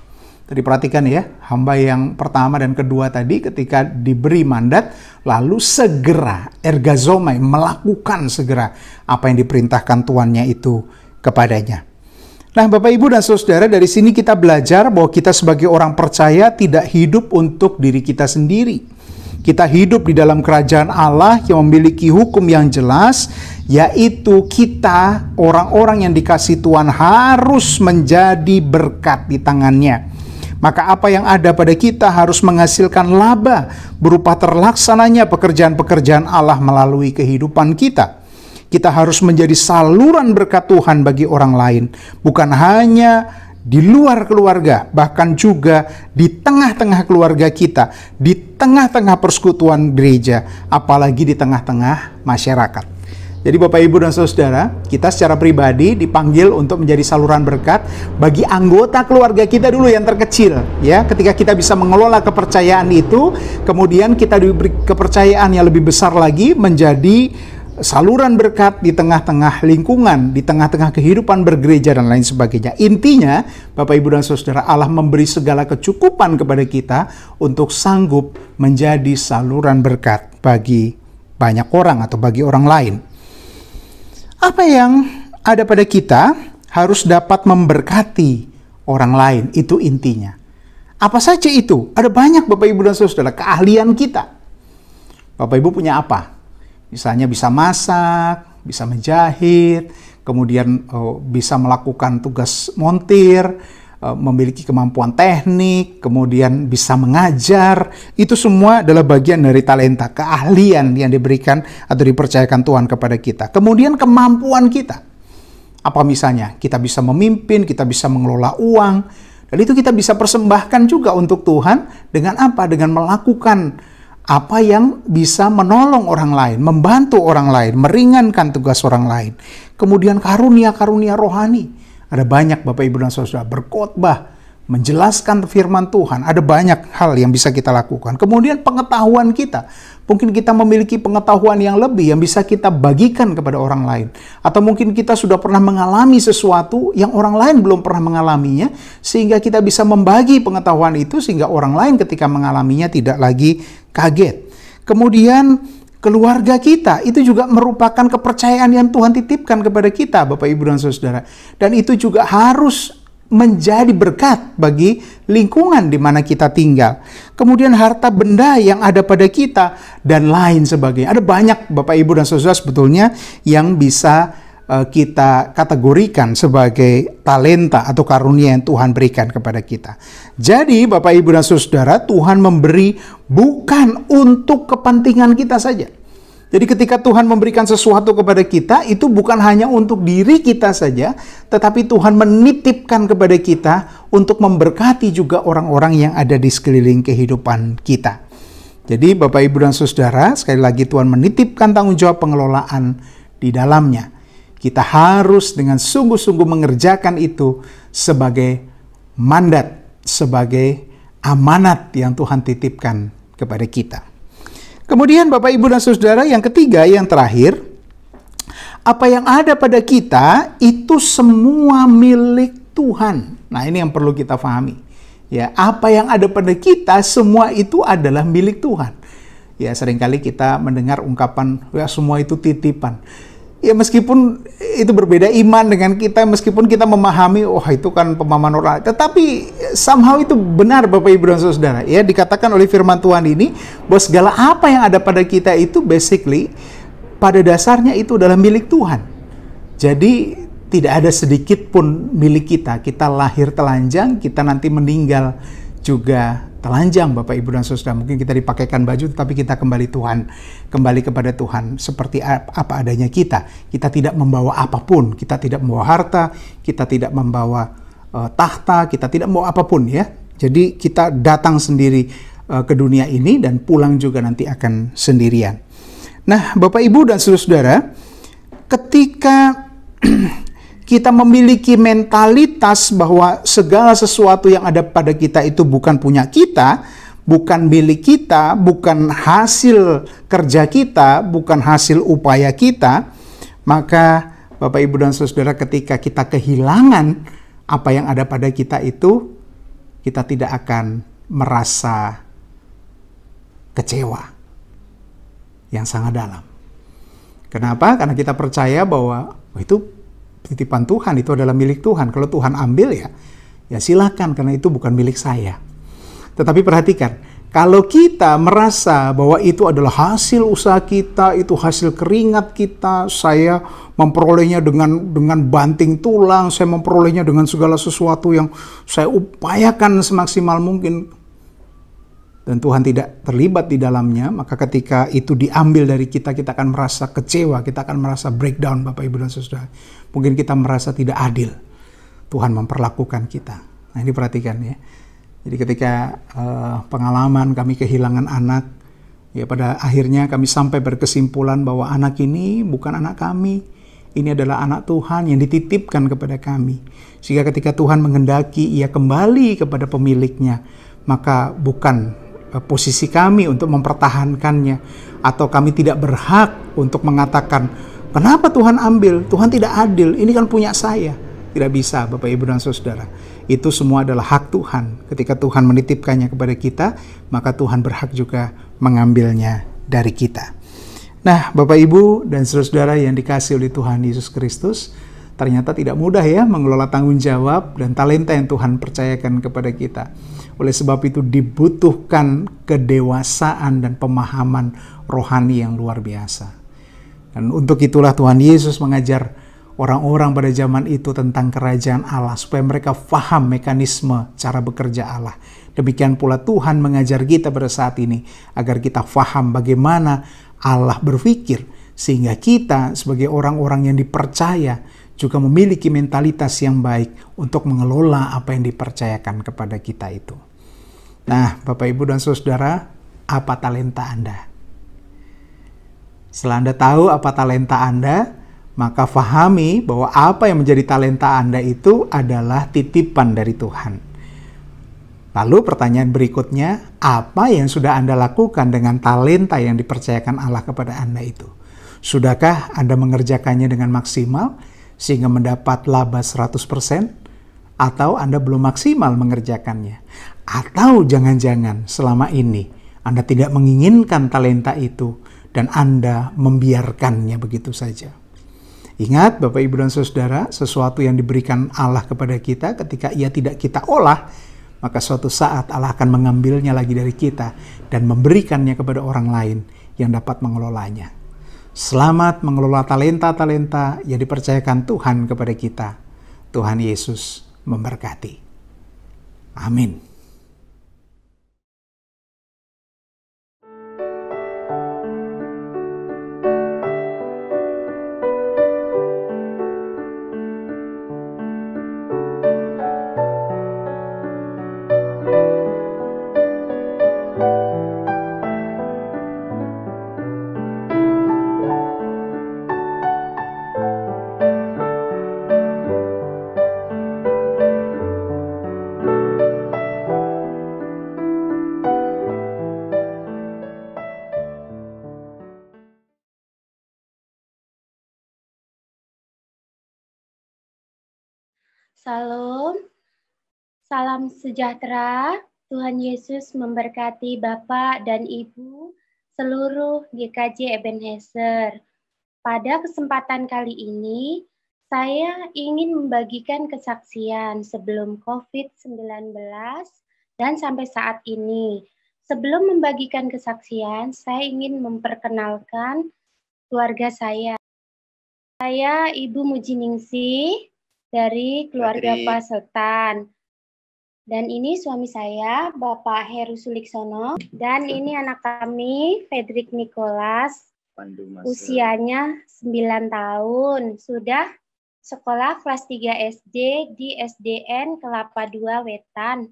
Tadi perhatikan ya, hamba yang pertama dan kedua tadi ketika diberi mandat, lalu segera, ergazomai, melakukan segera apa yang diperintahkan tuannya itu kepadanya. Nah, Bapak Ibu dan Saudara, dari sini kita belajar bahwa kita sebagai orang percaya tidak hidup untuk diri kita sendiri. Kita hidup di dalam kerajaan Allah yang memiliki hukum yang jelas, yaitu kita, orang-orang yang dikasih Tuhan, harus menjadi berkat di tangannya. Maka apa yang ada pada kita harus menghasilkan laba berupa terlaksananya pekerjaan-pekerjaan Allah melalui kehidupan kita. Kita harus menjadi saluran berkat Tuhan bagi orang lain. Bukan hanya di luar keluarga, bahkan juga di tengah-tengah keluarga kita, di tengah-tengah persekutuan gereja, apalagi di tengah-tengah masyarakat. Jadi Bapak Ibu dan Saudara, kita secara pribadi dipanggil untuk menjadi saluran berkat bagi anggota keluarga kita dulu yang terkecil. Ya, ketika kita bisa mengelola kepercayaan itu, kemudian kita diberi kepercayaan yang lebih besar lagi menjadi saluran berkat di tengah-tengah lingkungan, di tengah-tengah kehidupan bergereja dan lain sebagainya. Intinya, Bapak Ibu dan Saudara, Allah memberi segala kecukupan kepada kita untuk sanggup menjadi saluran berkat bagi banyak orang atau bagi orang lain. Apa yang ada pada kita harus dapat memberkati orang lain, itu intinya. Apa saja itu? Ada banyak Bapak Ibu dan Saudara, keahlian kita. Bapak Ibu punya apa? Misalnya bisa masak, bisa menjahit, kemudian bisa melakukan tugas montir, memiliki kemampuan teknik, kemudian bisa mengajar. Itu semua adalah bagian dari talenta, keahlian yang diberikan atau dipercayakan Tuhan kepada kita. Kemudian kemampuan kita. Apa misalnya? Kita bisa memimpin, kita bisa mengelola uang, dan itu kita bisa persembahkan juga untuk Tuhan dengan apa? Dengan melakukan apa yang bisa menolong orang lain, membantu orang lain, meringankan tugas orang lain. Kemudian karunia-karunia rohani. Ada banyak Bapak Ibu dan Saudara, berkhotbah, menjelaskan firman Tuhan. Ada banyak hal yang bisa kita lakukan. Kemudian pengetahuan kita. Mungkin kita memiliki pengetahuan yang lebih yang bisa kita bagikan kepada orang lain. Atau mungkin kita sudah pernah mengalami sesuatu yang orang lain belum pernah mengalaminya. Sehingga kita bisa membagi pengetahuan itu sehingga orang lain ketika mengalaminya tidak lagi kaget. Kemudian keluarga kita itu juga merupakan kepercayaan yang Tuhan titipkan kepada kita, Bapak Ibu dan Saudara. Dan itu juga harus menjadi berkat bagi lingkungan di mana kita tinggal. Kemudian harta benda yang ada pada kita dan lain sebagainya. Ada banyak Bapak Ibu dan Saudara sebetulnya yang bisa kita kategorikan sebagai talenta atau karunia yang Tuhan berikan kepada kita. Jadi Bapak Ibu dan Saudara, Tuhan memberi bukan untuk kepentingan kita saja. Jadi ketika Tuhan memberikan sesuatu kepada kita, itu bukan hanya untuk diri kita saja, tetapi Tuhan menitipkan kepada kita untuk memberkati juga orang-orang yang ada di sekeliling kehidupan kita. Jadi Bapak Ibu dan Saudara, sekali lagi Tuhan menitipkan tanggung jawab pengelolaan di dalamnya. Kita harus dengan sungguh-sungguh mengerjakan itu sebagai mandat, sebagai amanat yang Tuhan titipkan kepada kita. Kemudian Bapak Ibu dan Saudara, yang ketiga, yang terakhir, apa yang ada pada kita itu semua milik Tuhan. Nah, ini yang perlu kita pahami. Ya, apa yang ada pada kita semua itu adalah milik Tuhan. Ya, seringkali kita mendengar ungkapan, ya semua itu titipan. Ya, meskipun itu berbeda iman dengan kita, meskipun kita memahami, oh itu kan pemahaman orang, tetapi somehow itu benar Bapak Ibu dan Saudara. Ya, dikatakan oleh firman Tuhan ini, bahwa segala apa yang ada pada kita itu basically, pada dasarnya itu adalah milik Tuhan. Jadi, tidak ada sedikit pun milik kita. Kita lahir telanjang, kita nanti meninggal juga telanjang Bapak Ibu dan Saudara. Mungkin kita dipakaikan baju, tapi kita kembali kepada Tuhan seperti apa adanya kita. Kita tidak membawa apapun, kita tidak membawa harta, kita tidak membawa tahta, kita tidak membawa apapun ya. Jadi kita datang sendiri ke dunia ini dan pulang juga nanti akan sendirian. Nah, Bapak Ibu dan Saudara, ketika kita memiliki mentalitas bahwa segala sesuatu yang ada pada kita itu bukan punya kita, bukan milik kita, bukan hasil kerja kita, bukan hasil upaya kita, maka Bapak Ibu dan Saudara, ketika kita kehilangan apa yang ada pada kita itu, kita tidak akan merasa kecewa yang sangat dalam. Kenapa? Karena kita percaya bahwa itu titipan Tuhan, itu adalah milik Tuhan. Kalau Tuhan ambil ya silakan, karena itu bukan milik saya. Tetapi perhatikan, kalau kita merasa bahwa itu adalah hasil usaha kita, itu hasil keringat kita, saya memperolehnya dengan banting tulang, saya memperolehnya dengan segala sesuatu yang saya upayakan semaksimal mungkin, dan Tuhan tidak terlibat di dalamnya, maka ketika itu diambil dari kita, kita akan merasa kecewa, kita akan merasa breakdown Bapak Ibu dan Saudara. Mungkin kita merasa tidak adil Tuhan memperlakukan kita. Nah, ini perhatikan ya. Jadi ketika pengalaman kami kehilangan anak, ya pada akhirnya kami sampai berkesimpulan bahwa anak ini bukan anak kami, ini adalah anak Tuhan yang dititipkan kepada kami. Sehingga ketika Tuhan menghendaki ia kembali kepada pemiliknya, maka bukan posisi kami untuk mempertahankannya, atau kami tidak berhak untuk mengatakan, kenapa Tuhan ambil? Tuhan tidak adil, ini kan punya saya. Tidak bisa Bapak Ibu dan Saudara. Itu semua adalah hak Tuhan. Ketika Tuhan menitipkannya kepada kita, maka Tuhan berhak juga mengambilnya dari kita. Nah, Bapak Ibu dan Saudara yang dikasihi oleh Tuhan Yesus Kristus, ternyata tidak mudah ya mengelola tanggung jawab dan talenta yang Tuhan percayakan kepada kita. Oleh sebab itu dibutuhkan kedewasaan dan pemahaman rohani yang luar biasa. Dan untuk itulah Tuhan Yesus mengajar orang-orang pada zaman itu tentang kerajaan Allah, supaya mereka paham mekanisme cara bekerja Allah. Demikian pula Tuhan mengajar kita pada saat ini, agar kita paham bagaimana Allah berpikir, sehingga kita sebagai orang-orang yang dipercaya juga memiliki mentalitas yang baik untuk mengelola apa yang dipercayakan kepada kita itu. Nah, Bapak Ibu dan Saudara, apa talenta Anda? Setelah Anda tahu apa talenta Anda, maka fahami bahwa apa yang menjadi talenta Anda itu adalah titipan dari Tuhan. Lalu pertanyaan berikutnya, apa yang sudah Anda lakukan dengan talenta yang dipercayakan Allah kepada Anda itu? Sudahkah Anda mengerjakannya dengan maksimal sehingga mendapat laba 100%? Atau Anda belum maksimal mengerjakannya? Atau jangan-jangan selama ini Anda tidak menginginkan talenta itu dan Anda membiarkannya begitu saja? Ingat Bapak Ibu dan Saudara, sesuatu yang diberikan Allah kepada kita ketika ia tidak kita olah, maka suatu saat Allah akan mengambilnya lagi dari kita dan memberikannya kepada orang lain yang dapat mengelolanya. Selamat mengelola talenta-talenta yang dipercayakan Tuhan kepada kita. Tuhan Yesus memberkati. Amin. Salam, salam sejahtera. Tuhan Yesus memberkati Bapak dan Ibu, seluruh GKJ Ebenezer. Pada kesempatan kali ini, saya ingin membagikan kesaksian sebelum COVID-19 dan sampai saat ini. Sebelum membagikan kesaksian, saya ingin memperkenalkan keluarga saya. Saya Ibu Mujiningsih dari keluarga Badri. Pak Sultan. Dan ini suami saya, Bapak Heru Suliksono. Dan ini anak kami, Fredrik Nicholas. Pandu Mas. Usianya 9 tahun. Sudah sekolah kelas 3 SD di SDN Kelapa II Wetan.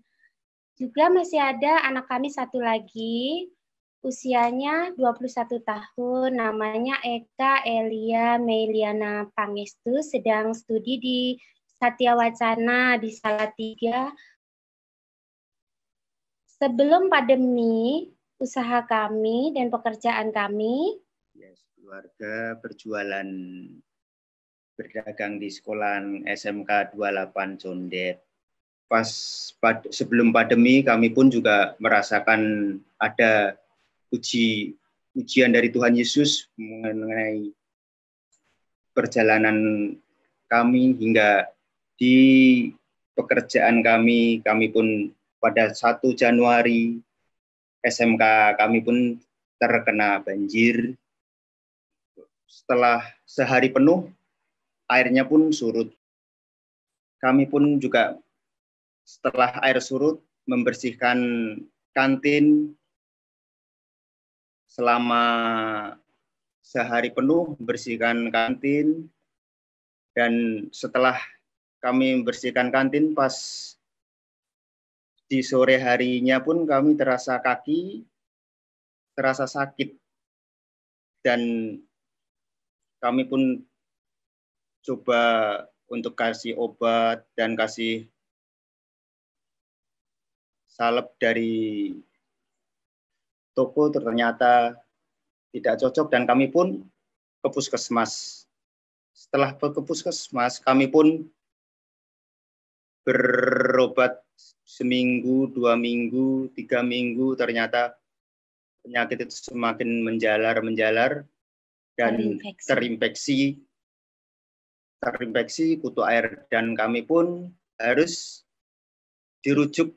Juga masih ada anak kami satu lagi, usianya 21 tahun, namanya Eka Elia Meiliana Pangestu, sedang studi di Satya Wacana di Salatiga. Sebelum pandemi, usaha kami dan pekerjaan kami, Yes, keluarga berjualan berdagang di sekolahan SMK 28 Condet. Pas sebelum pandemi kami pun juga merasakan ada ujian dari Tuhan Yesus mengenai perjalanan kami hingga di pekerjaan kami pun pada 1 Januari SMK kami pun terkena banjir. Setelah sehari penuh, airnya pun surut. Kami pun juga setelah air surut, membersihkan kantin selama sehari penuh, membersihkan kantin. Dan setelah kami membersihkan kantin, pas di sore harinya pun kami terasa sakit. Dan kami pun coba untuk kasih obat dan kasih salep dari toko, ternyata tidak cocok dan kami pun ke puskesmas. Setelah ke puskesmas, kami pun berobat seminggu, 2 minggu, 3 minggu, ternyata penyakit itu semakin menjalar dan terinfeksi kutu air, dan kami pun harus dirujuk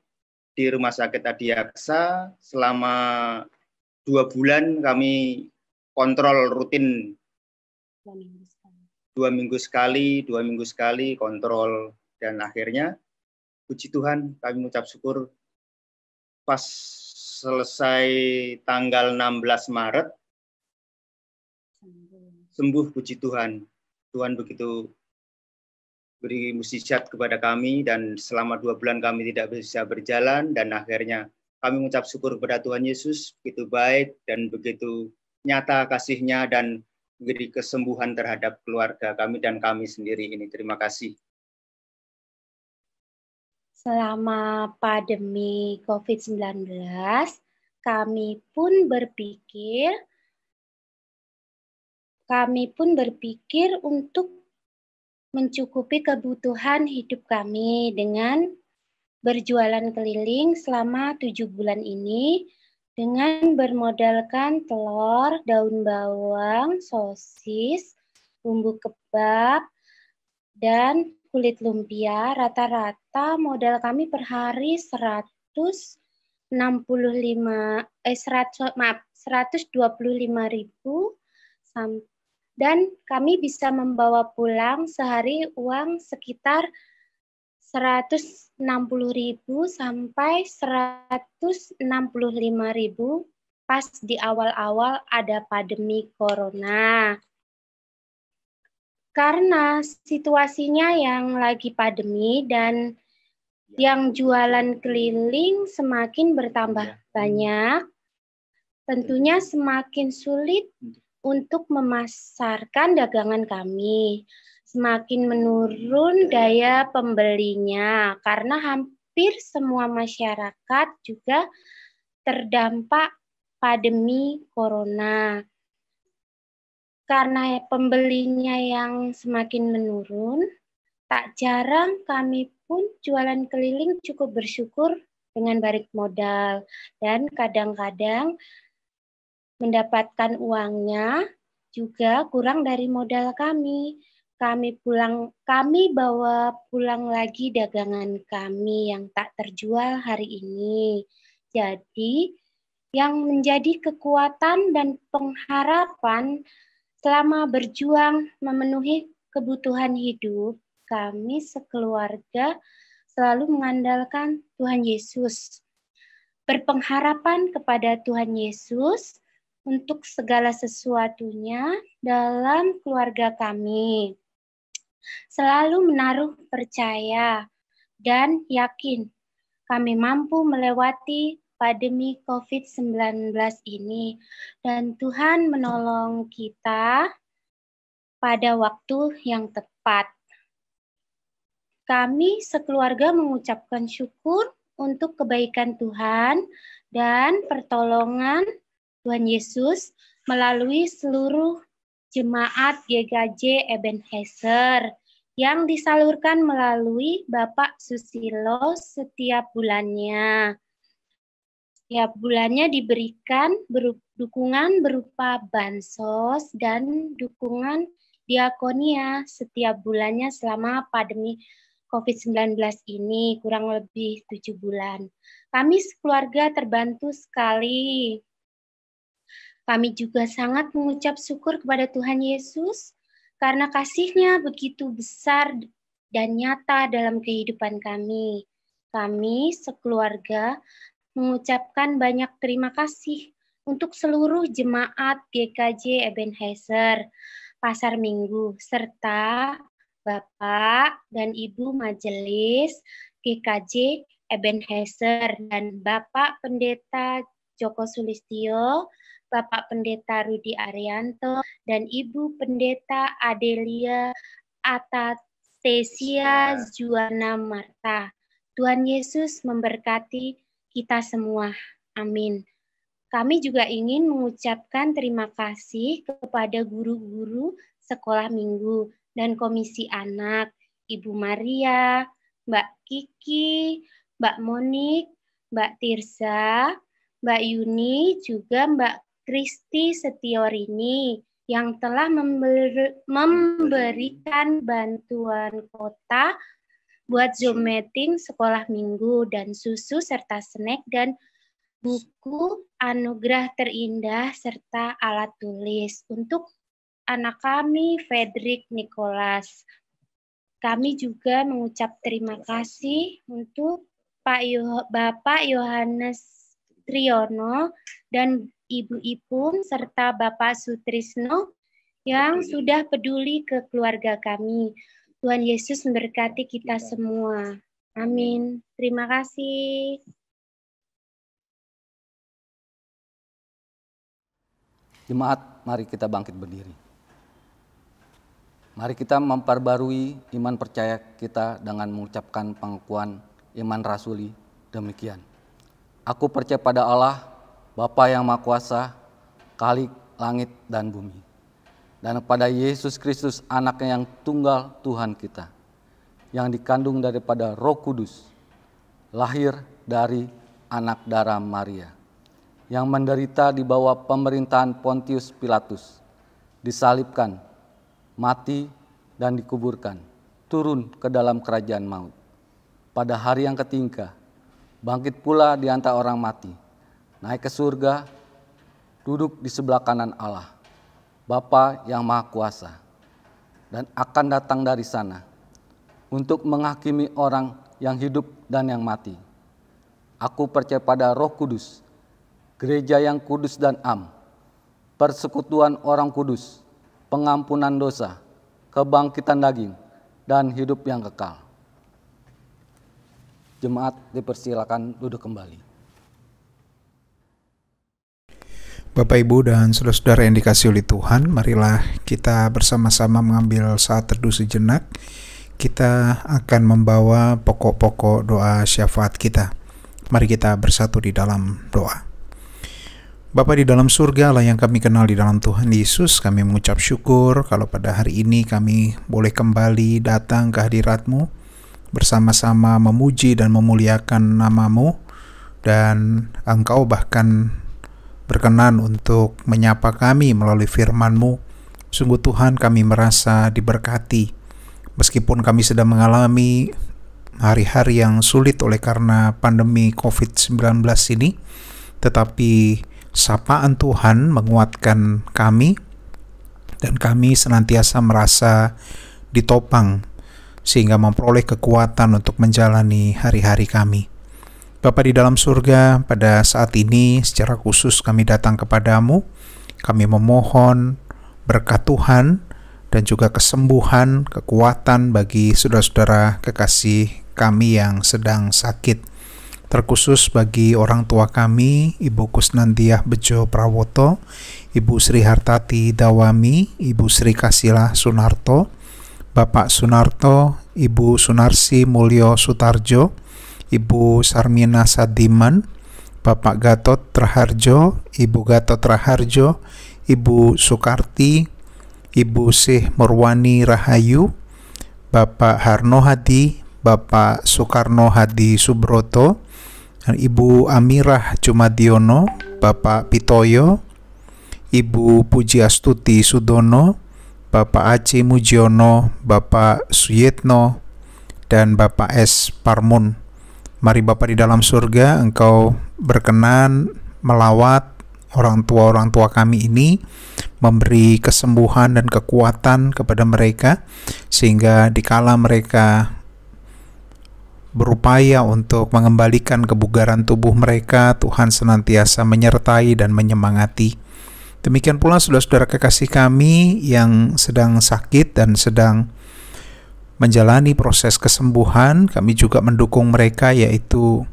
di Rumah Sakit Adiaksa selama 2 bulan. Kami kontrol rutin 2 minggu sekali kontrol, dan akhirnya puji Tuhan kami mengucap syukur pas selesai tanggal 16 Maret sembuh, puji Tuhan. Tuhan begitu beri mukjizat kepada kami, dan selama 2 bulan kami tidak bisa berjalan, dan akhirnya kami mengucap syukur kepada Tuhan Yesus, begitu baik dan begitu nyata kasih-Nya dan memberi kesembuhan terhadap keluarga kami dan kami sendiri ini. Terima kasih. Selama pandemi COVID-19, kami pun berpikir untuk mencukupi kebutuhan hidup kami dengan berjualan keliling selama 7 bulan ini dengan bermodalkan telur, daun bawang, sosis, bumbu kebab, dan kulit lumpia. Rata-rata modal kami per hari 125.000 dan kami bisa membawa pulang sehari uang sekitar 160.000 sampai 165.000 pas di awal-awal ada pandemi corona. Karena situasinya yang lagi pandemi dan yang jualan keliling semakin bertambah banyak, tentunya semakin sulit untuk memasarkan dagangan kami. Semakin menurun daya pembelinya karena hampir semua masyarakat juga terdampak pandemi corona. Karena pembelinya yang semakin menurun, tak jarang kami pun jualan keliling cukup bersyukur dengan balik modal. Dan kadang-kadang mendapatkan uangnya juga kurang dari modal kami. Kami bawa pulang lagi dagangan kami yang tak terjual hari ini. Jadi, yang menjadi kekuatan dan pengharapan selama berjuang memenuhi kebutuhan hidup, kami sekeluarga selalu mengandalkan Tuhan Yesus. Berpengharapan kepada Tuhan Yesus untuk segala sesuatunya dalam keluarga kami. Selalu menaruh percaya dan yakin kami mampu melewati pandemi COVID-19 ini dan Tuhan menolong kita pada waktu yang tepat. Kami sekeluarga mengucapkan syukur untuk kebaikan Tuhan dan pertolongan Tuhan Yesus melalui seluruh jemaat GKJ Ebenezer yang disalurkan melalui Bapak Susilo setiap bulannya. Setiap bulannya diberikan dukungan berupa bansos dan dukungan diakonia setiap bulannya selama pandemi COVID-19 ini, kurang lebih 7 bulan. Kami sekeluarga terbantu sekali. Kami juga sangat mengucap syukur kepada Tuhan Yesus karena kasih-Nya begitu besar dan nyata dalam kehidupan kami. Kami sekeluarga mengucapkan banyak terima kasih untuk seluruh jemaat GKJ Ebenezer Pasar Minggu serta Bapak dan Ibu Majelis GKJ Ebenezer dan Bapak Pendeta Joko Sulistyo, Bapak Pendeta Rudi Arianto, dan Ibu Pendeta Adelia Atatesia Juana Marta. Tuhan Yesus memberkati kita semua. Amin. Kami juga ingin mengucapkan terima kasih kepada guru-guru sekolah minggu dan komisi anak, Ibu Maria, Mbak Kiki, Mbak Monik, Mbak Tirza, Mbak Yuni, juga Mbak Kristi Setiorini yang telah memberikan bantuan kuota buat Zoom meeting sekolah minggu dan susu serta snack dan buku anugerah terindah serta alat tulis untuk anak kami Frederick Nicholas. Kami juga mengucap terima kasih untuk Bapak Yohanes Triyono dan Ibu Ipung serta Bapak Sutrisno yang sudah peduli ke keluarga kami. Tuhan Yesus memberkati kita semua. Amin. Terima kasih. Jemaat, mari kita bangkit berdiri. Mari kita memperbarui iman percaya kita dengan mengucapkan pengakuan iman rasuli demikian. Aku percaya pada Allah, Bapa yang Maha Kuasa, Khalik langit dan bumi, dan pada Yesus Kristus Anaknya yang tunggal Tuhan kita, yang dikandung daripada Roh Kudus, lahir dari anak darah Maria, yang menderita di bawah pemerintahan Pontius Pilatus, disalibkan, mati dan dikuburkan, turun ke dalam kerajaan maut. Pada hari yang ketiga, bangkit pula di antara orang mati, naik ke surga, duduk di sebelah kanan Allah, Bapa yang Maha Kuasa, dan akan datang dari sana untuk menghakimi orang yang hidup dan yang mati. Aku percaya pada Roh Kudus, gereja yang kudus dan am, persekutuan orang kudus, pengampunan dosa, kebangkitan daging, dan hidup yang kekal. Jemaat dipersilakan duduk kembali. Bapak, Ibu, dan saudara-saudara yang dikasihi oleh Tuhan, marilah kita bersama-sama mengambil saat teduh sejenak. Kita akan membawa pokok-pokok doa syafaat kita. Mari kita bersatu di dalam doa. Bapa di dalam surga, Allah yang kami kenal di dalam Tuhan Yesus, kami mengucap syukur kalau pada hari ini kami boleh kembali datang ke hadirat-Mu, bersama-sama memuji dan memuliakan nama-Mu, dan Engkau bahkan berkenan untuk menyapa kami melalui firman-Mu. Sungguh Tuhan, kami merasa diberkati. Meskipun kami sedang mengalami hari-hari yang sulit oleh karena pandemi COVID-19 ini, tetapi sapaan Tuhan menguatkan kami, dan kami senantiasa merasa ditopang sehingga memperoleh kekuatan untuk menjalani hari-hari kami. Bapa di dalam surga, pada saat ini secara khusus kami datang kepadamu. Kami memohon berkat Tuhan dan juga kesembuhan, kekuatan bagi saudara-saudara kekasih kami yang sedang sakit. Terkhusus bagi orang tua kami, Ibu Kusnandiah Bejo Prawoto, Ibu Sri Hartati Dawami, Ibu Sri Kasilah Sunarto, Bapak Sunarto, Ibu Sunarsi Mulyo Sutarjo, Ibu Sarmina Sadiman, Bapak Gatot Raharjo, Ibu Gatot Raharjo, Ibu Sukarti, Ibu Syih Murwani Rahayu, Bapak Harno Hadi, Bapak Soekarno Hadi Subroto, dan Ibu Amirah Jumadiono, Bapak Pitoyo, Ibu Puji Astuti Sudono, Bapak Aci Mujiono, Bapak Suyitno, dan Bapak S. Parmun. Mari Bapa di dalam surga, Engkau berkenan melawat orang tua kami ini, memberi kesembuhan dan kekuatan kepada mereka, sehingga dikala mereka berupaya untuk mengembalikan kebugaran tubuh mereka, Tuhan senantiasa menyertai dan menyemangati. Demikian pula saudara-saudara kekasih kami yang sedang sakit dan sedang menjalani proses kesembuhan, kami juga mendukung mereka, yaitu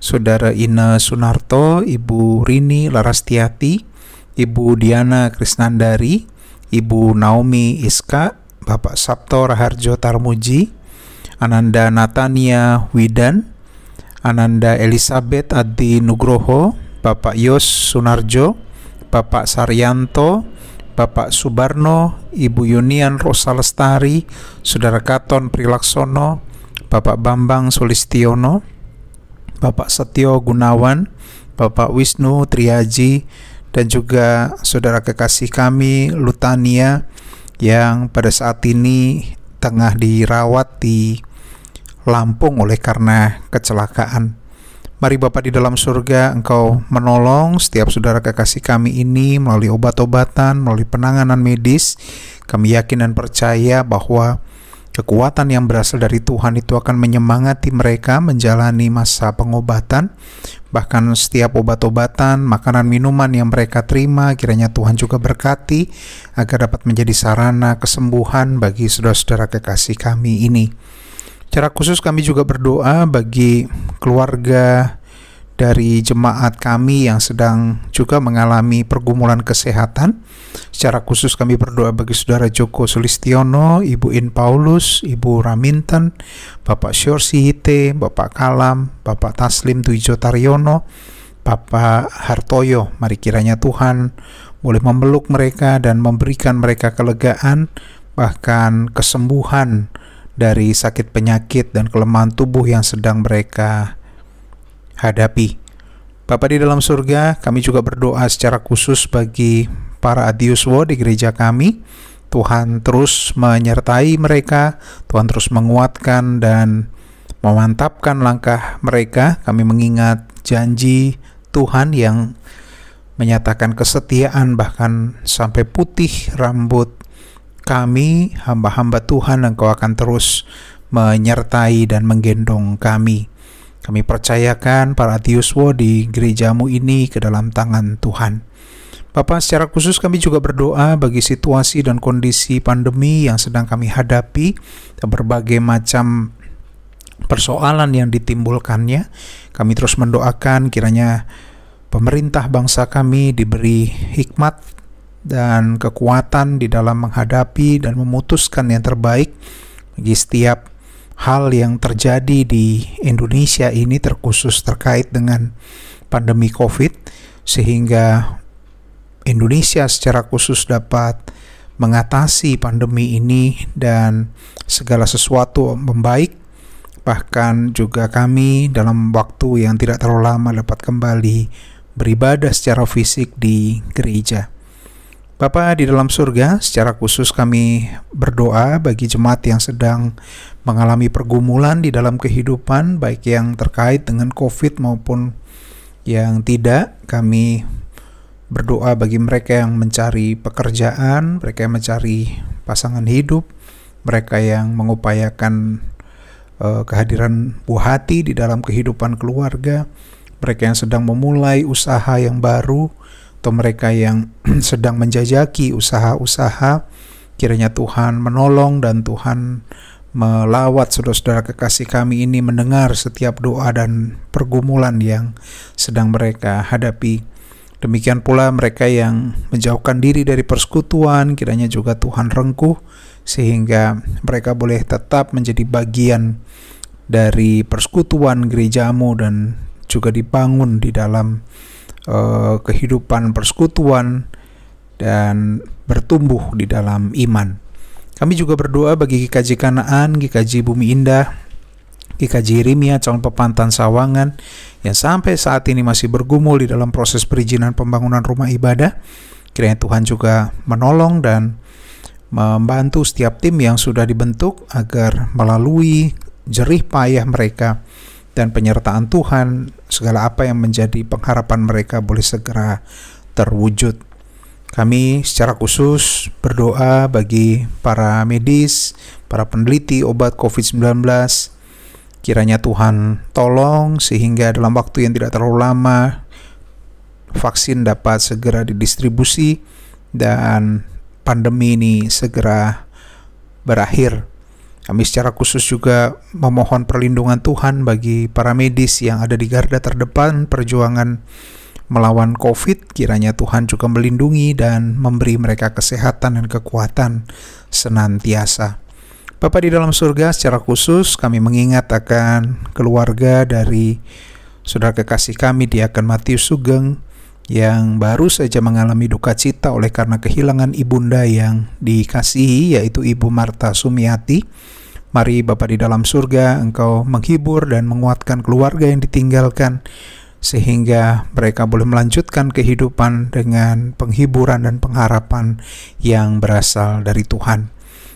Saudara Ine Sunarto, Ibu Rini Larastiati, Ibu Diana Krisnandari, Ibu Naomi Iska, Bapak Sabto Raharjo Tarmuji, Ananda Natania Widan, Ananda Elizabeth Adi Nugroho, Bapak Yos Sunarjo, Bapak Saryanto, Bapak Subarno, Ibu Yunian Rosa Lestari, Saudara Katon Prilaksono, Bapak Bambang Sulistiono, Bapak Setio Gunawan, Bapak Wisnu Triaji, dan juga saudara kekasih kami Lutania yang pada saat ini tengah dirawat di Lampung oleh karena kecelakaan. Mari Bapa di dalam surga, Engkau menolong setiap saudara kekasih kami ini melalui obat-obatan, melalui penanganan medis. Kami yakin dan percaya bahwa kekuatan yang berasal dari Tuhan itu akan menyemangati mereka menjalani masa pengobatan. Bahkan setiap obat-obatan, makanan, minuman yang mereka terima, kiranya Tuhan juga berkati agar dapat menjadi sarana kesembuhan bagi saudara-saudara kekasih kami ini. Secara khusus kami juga berdoa bagi keluarga dari jemaat kami yang sedang juga mengalami pergumulan kesehatan. Secara khusus kami berdoa bagi Saudara Joko Sulistiono, Ibu In Paulus, Ibu Raminten, Bapak Syorsi Hite, Bapak Kalam, Bapak Taslim Tuijo Taryono, Bapak Hartoyo. Mari kiranya Tuhan boleh memeluk mereka dan memberikan mereka kelegaan, bahkan kesembuhan dari sakit penyakit dan kelemahan tubuh yang sedang mereka hadapi. Bapa di dalam surga, kami juga berdoa secara khusus bagi para adiuswo di gereja kami. Tuhan terus menyertai mereka, Tuhan terus menguatkan dan memantapkan langkah mereka. Kami mengingat janji Tuhan yang menyatakan kesetiaan bahkan sampai putih rambut kami, hamba-hamba Tuhan, Engkau akan terus menyertai dan menggendong kami. Kami percayakan para adiuswo di gerejamu ini ke dalam tangan Tuhan. Bapak, secara khusus kami juga berdoa bagi situasi dan kondisi pandemi yang sedang kami hadapi dan berbagai macam persoalan yang ditimbulkannya. Kami terus mendoakan kiranya pemerintah bangsa kami diberi hikmat dan kekuatan di dalam menghadapi dan memutuskan yang terbaik bagi setiap hal yang terjadi di Indonesia ini, terkhusus terkait dengan pandemi COVID, sehingga Indonesia secara khusus dapat mengatasi pandemi ini dan segala sesuatu membaik. Bahkan juga kami dalam waktu yang tidak terlalu lama dapat kembali beribadah secara fisik di gereja. Bapa di dalam surga, secara khusus kami berdoa bagi jemaat yang sedang mengalami pergumulan di dalam kehidupan, baik yang terkait dengan COVID maupun yang tidak. Kami berdoa bagi mereka yang mencari pekerjaan, mereka yang mencari pasangan hidup, mereka yang mengupayakan kehadiran buah hati di dalam kehidupan keluarga, mereka yang sedang memulai usaha yang baru, atau mereka yang sedang menjajaki usaha-usaha. Kiranya Tuhan menolong dan Tuhan melawat saudara-saudara kekasih kami ini mendengar setiap doa dan pergumulan yang sedang mereka hadapi. Demikian pula mereka yang menjauhkan diri dari persekutuan, kiranya juga Tuhan rengkuh sehingga mereka boleh tetap menjadi bagian dari persekutuan gerejamu dan juga dibangun di dalam kehidupan persekutuan dan bertumbuh di dalam iman. Kami juga berdoa bagi GKJ Kanaan, GKJ Bumi Indah, GKJ Irimia, calon pepantan Sawangan yang sampai saat ini masih bergumul di dalam proses perizinan pembangunan rumah ibadah. Kiranya Tuhan juga menolong dan membantu setiap tim yang sudah dibentuk agar melalui jerih payah mereka dan penyertaan Tuhan, segala apa yang menjadi pengharapan mereka boleh segera terwujud. Kami secara khusus berdoa bagi para medis, para peneliti obat COVID-19. Kiranya Tuhan tolong sehingga dalam waktu yang tidak terlalu lama vaksin dapat segera didistribusi dan pandemi ini segera berakhir. Kami secara khusus juga memohon perlindungan Tuhan bagi para medis yang ada di garda terdepan perjuangan melawan COVID. Kiranya Tuhan juga melindungi dan memberi mereka kesehatan dan kekuatan senantiasa. Bapa di dalam surga, secara khusus kami mengingat akan keluarga dari saudara kekasih kami Diakon Matius Sugeng yang baru saja mengalami duka cita oleh karena kehilangan ibunda yang dikasihi, yaitu Ibu Marta Sumiati. Mari Bapa di dalam surga, Engkau menghibur dan menguatkan keluarga yang ditinggalkan, sehingga mereka boleh melanjutkan kehidupan dengan penghiburan dan pengharapan yang berasal dari Tuhan.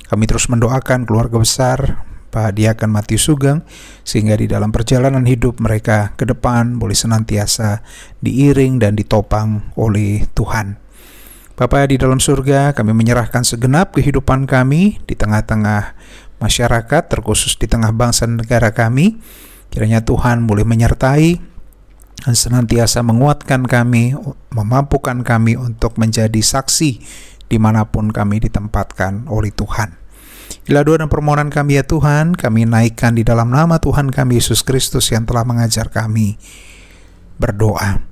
Kami terus mendoakan keluarga besar Pak Diakon Matius Sugeng, sehingga di dalam perjalanan hidup mereka ke depan boleh senantiasa diiring dan ditopang oleh Tuhan. Bapa di dalam surga, kami menyerahkan segenap kehidupan kami di tengah-tengah masyarakat, terkhusus di tengah bangsa dan negara kami. Kiranya Tuhan boleh menyertai dan senantiasa menguatkan kami, memampukan kami untuk menjadi saksi dimanapun kami ditempatkan oleh Tuhan. Inilah doa dan permohonan kami ya Tuhan, kami naikkan di dalam nama Tuhan kami Yesus Kristus yang telah mengajar kami berdoa.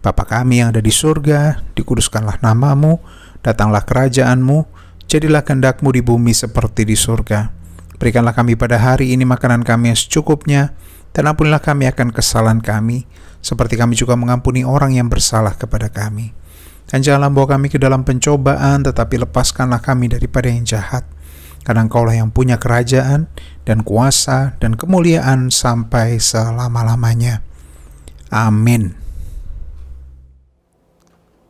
Bapa kami yang ada di surga, dikuduskanlah namamu, datanglah kerajaanmu, jadilah kehendak-Mu di bumi seperti di surga. Berikanlah kami pada hari ini makanan kami yang secukupnya, dan ampunilah kami akan kesalahan kami, seperti kami juga mengampuni orang yang bersalah kepada kami. Dan janganlah bawa kami ke dalam pencobaan, tetapi lepaskanlah kami daripada yang jahat. Karena Engkaulah yang punya kerajaan, dan kuasa, dan kemuliaan sampai selama-lamanya. Amin.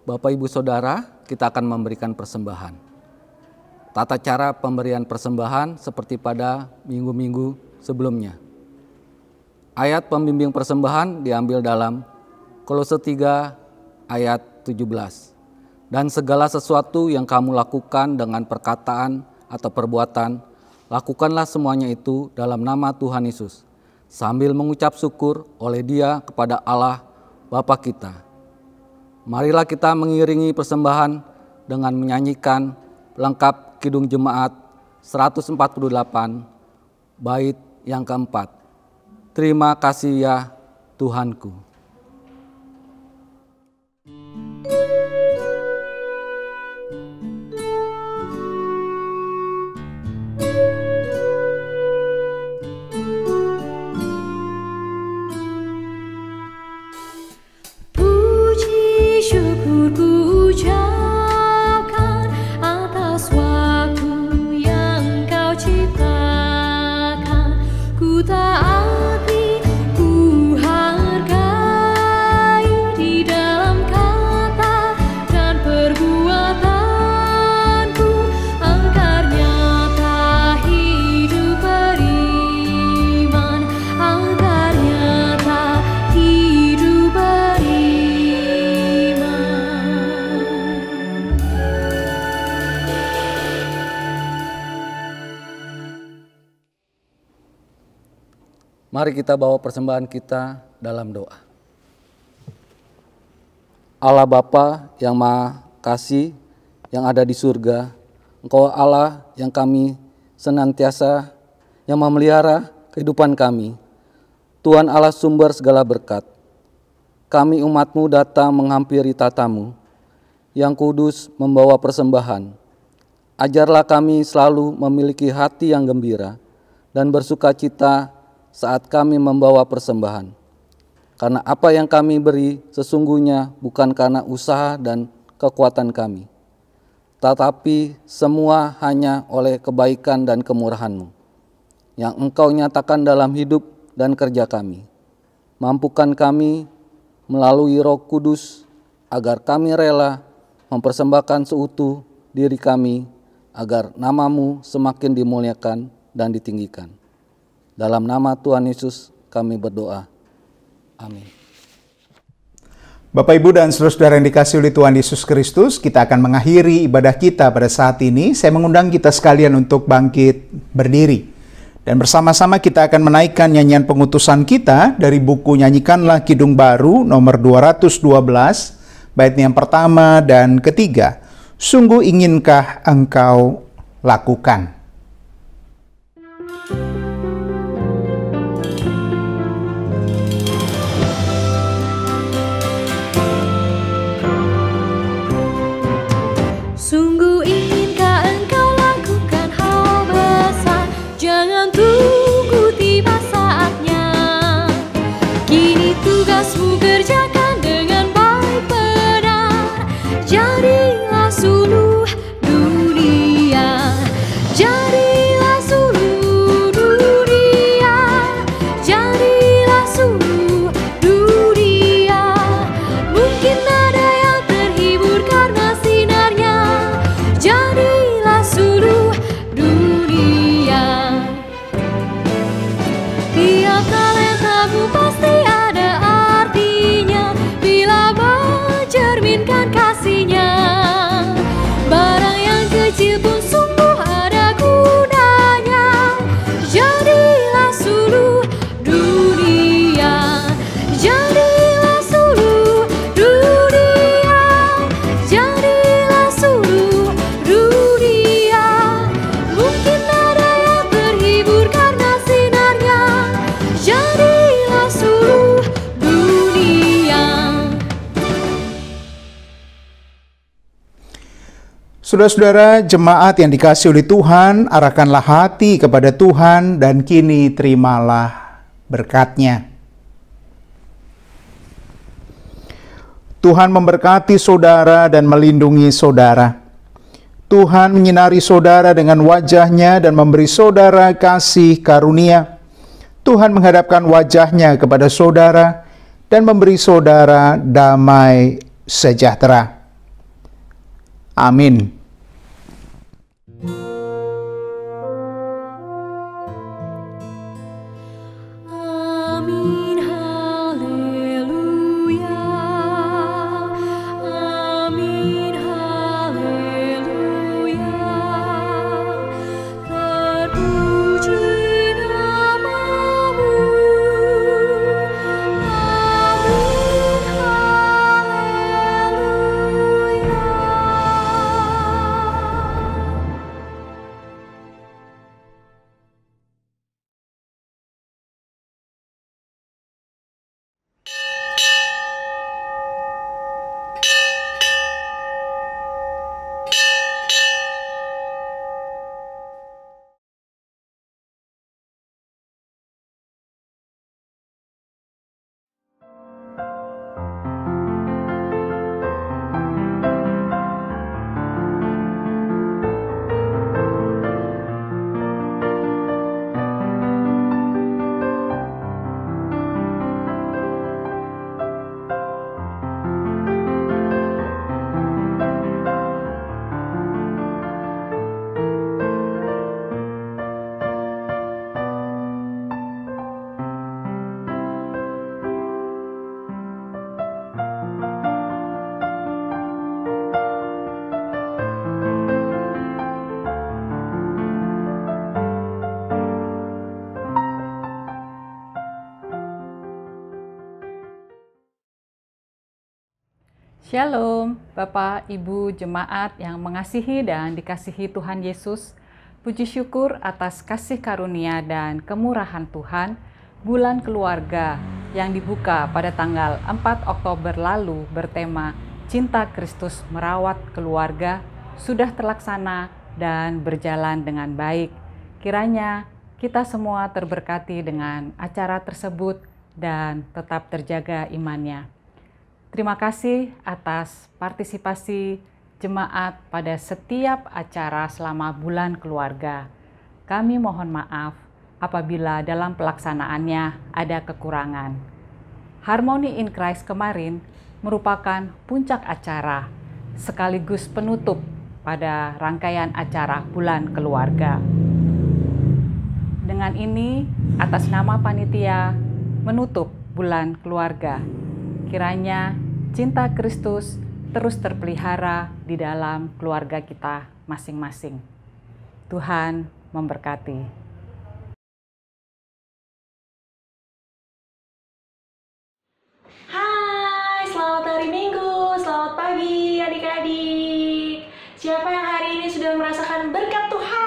Bapak Ibu Saudara, kita akan memberikan persembahan. Tata cara pemberian persembahan seperti pada minggu-minggu sebelumnya. Ayat pembimbing persembahan diambil dalam Kolose 3 ayat 17. Dan segala sesuatu yang kamu lakukan dengan perkataan atau perbuatan, lakukanlah semuanya itu dalam nama Tuhan Yesus, sambil mengucap syukur oleh Dia kepada Allah Bapa kita. Marilah kita mengiringi persembahan dengan menyanyikan lengkap Kidung Jemaat 148, bait yang keempat. Terima kasih ya Tuhanku. Taati, ku hargai. Mari kita bawa persembahan kita dalam doa. Allah Bapa yang Maha Kasih yang ada di surga, Engkau Allah yang kami senantiasa yang memelihara kehidupan kami. Tuhan Allah sumber segala berkat. Kami umat-Mu datang menghampiri tata-Mu yang kudus membawa persembahan. Ajarlah kami selalu memiliki hati yang gembira dan bersuka cita saat kami membawa persembahan. Karena apa yang kami beri sesungguhnya bukan karena usaha dan kekuatan kami, tetapi semua hanya oleh kebaikan dan kemurahan-Mu yang Engkau nyatakan dalam hidup dan kerja kami. Mampukan kami melalui Roh Kudus agar kami rela mempersembahkan seutuh diri kami agar nama-Mu semakin dimuliakan dan ditinggikan. Dalam nama Tuhan Yesus kami berdoa. Amin. Bapak, Ibu, dan saudara-saudara yang dikasihi oleh Tuhan Yesus Kristus, kita akan mengakhiri ibadah kita pada saat ini. Saya mengundang kita sekalian untuk bangkit berdiri. Dan bersama-sama kita akan menaikkan nyanyian pengutusan kita dari buku Nyanyikanlah Kidung Baru nomor 212, bait yang pertama dan ketiga. Sungguh inginkah engkau lakukan? Sungguh inginkah engkau lakukan hal besar? Jangan tunggu tiba saatnya. Kini tugasmu kerjakan dengan baik benar. Jadilah suluh dunia. Jadilah suluh dunia. Jadilah suluh dunia. Mungkin ada yang terhibur karena sinarnya. Jadilah suluh dunia. Tiap talentamu pasti ada artinya bila mencerminkan kasihnya. Barang yang kecil pun sungguh ada gunanya. Jadilah suluh dunia. Jadilah suluh dunia. Jadilah suluh dunia. Mungkin ada yang terhibur karena sinarnya. Jadilah suluh dunia. Saudara-saudara jemaat yang dikasihi oleh Tuhan, arahkanlah hati kepada Tuhan dan kini terimalah berkat-Nya. Tuhan memberkati saudara dan melindungi saudara. Tuhan menyinari saudara dengan wajah-Nya dan memberi saudara kasih karunia. Tuhan menghadapkan wajah-Nya kepada saudara dan memberi saudara damai sejahtera. Amin. Amin, haleluya. Amin, haleluya. Terpuji nama-Mu. Amin, haleluya. Shalom, Bapak, Ibu, jemaat yang mengasihi dan dikasihi Tuhan Yesus. Puji syukur atas kasih karunia dan kemurahan Tuhan. Bulan keluarga yang dibuka pada tanggal 4 Oktober lalu bertema Cinta Kristus Merawat Keluarga sudah terlaksana dan berjalan dengan baik. Kiranya kita semua terberkati dengan acara tersebut dan tetap terjaga imannya. Terima kasih atas partisipasi jemaat pada setiap acara selama bulan keluarga. Kami mohon maaf apabila dalam pelaksanaannya ada kekurangan. Harmony in Christ kemarin merupakan puncak acara sekaligus penutup pada rangkaian acara bulan keluarga. Dengan ini, atas nama panitia menutup bulan keluarga, kiranya cinta Kristus terus terpelihara di dalam keluarga kita masing-masing. Tuhan memberkati. Hai, selamat hari Minggu, selamat pagi adik-adik. Siapa yang hari ini sudah merasakan berkat Tuhan?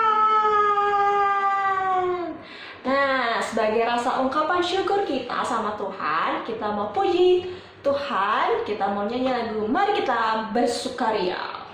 Nah, sebagai rasa ungkapan syukur kita sama Tuhan, kita mau puji Tuhan, kita mau nyanyi lagu Mari Kita Bersukaria.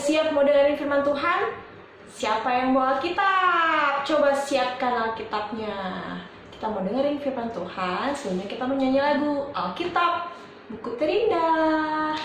Siap mau dengerin firman Tuhan? Siapa yang bawa Alkitab? Coba siapkan Alkitabnya. Kita mau dengerin firman Tuhan, sebelumnya kita menyanyi lagu Alkitab, buku terindah.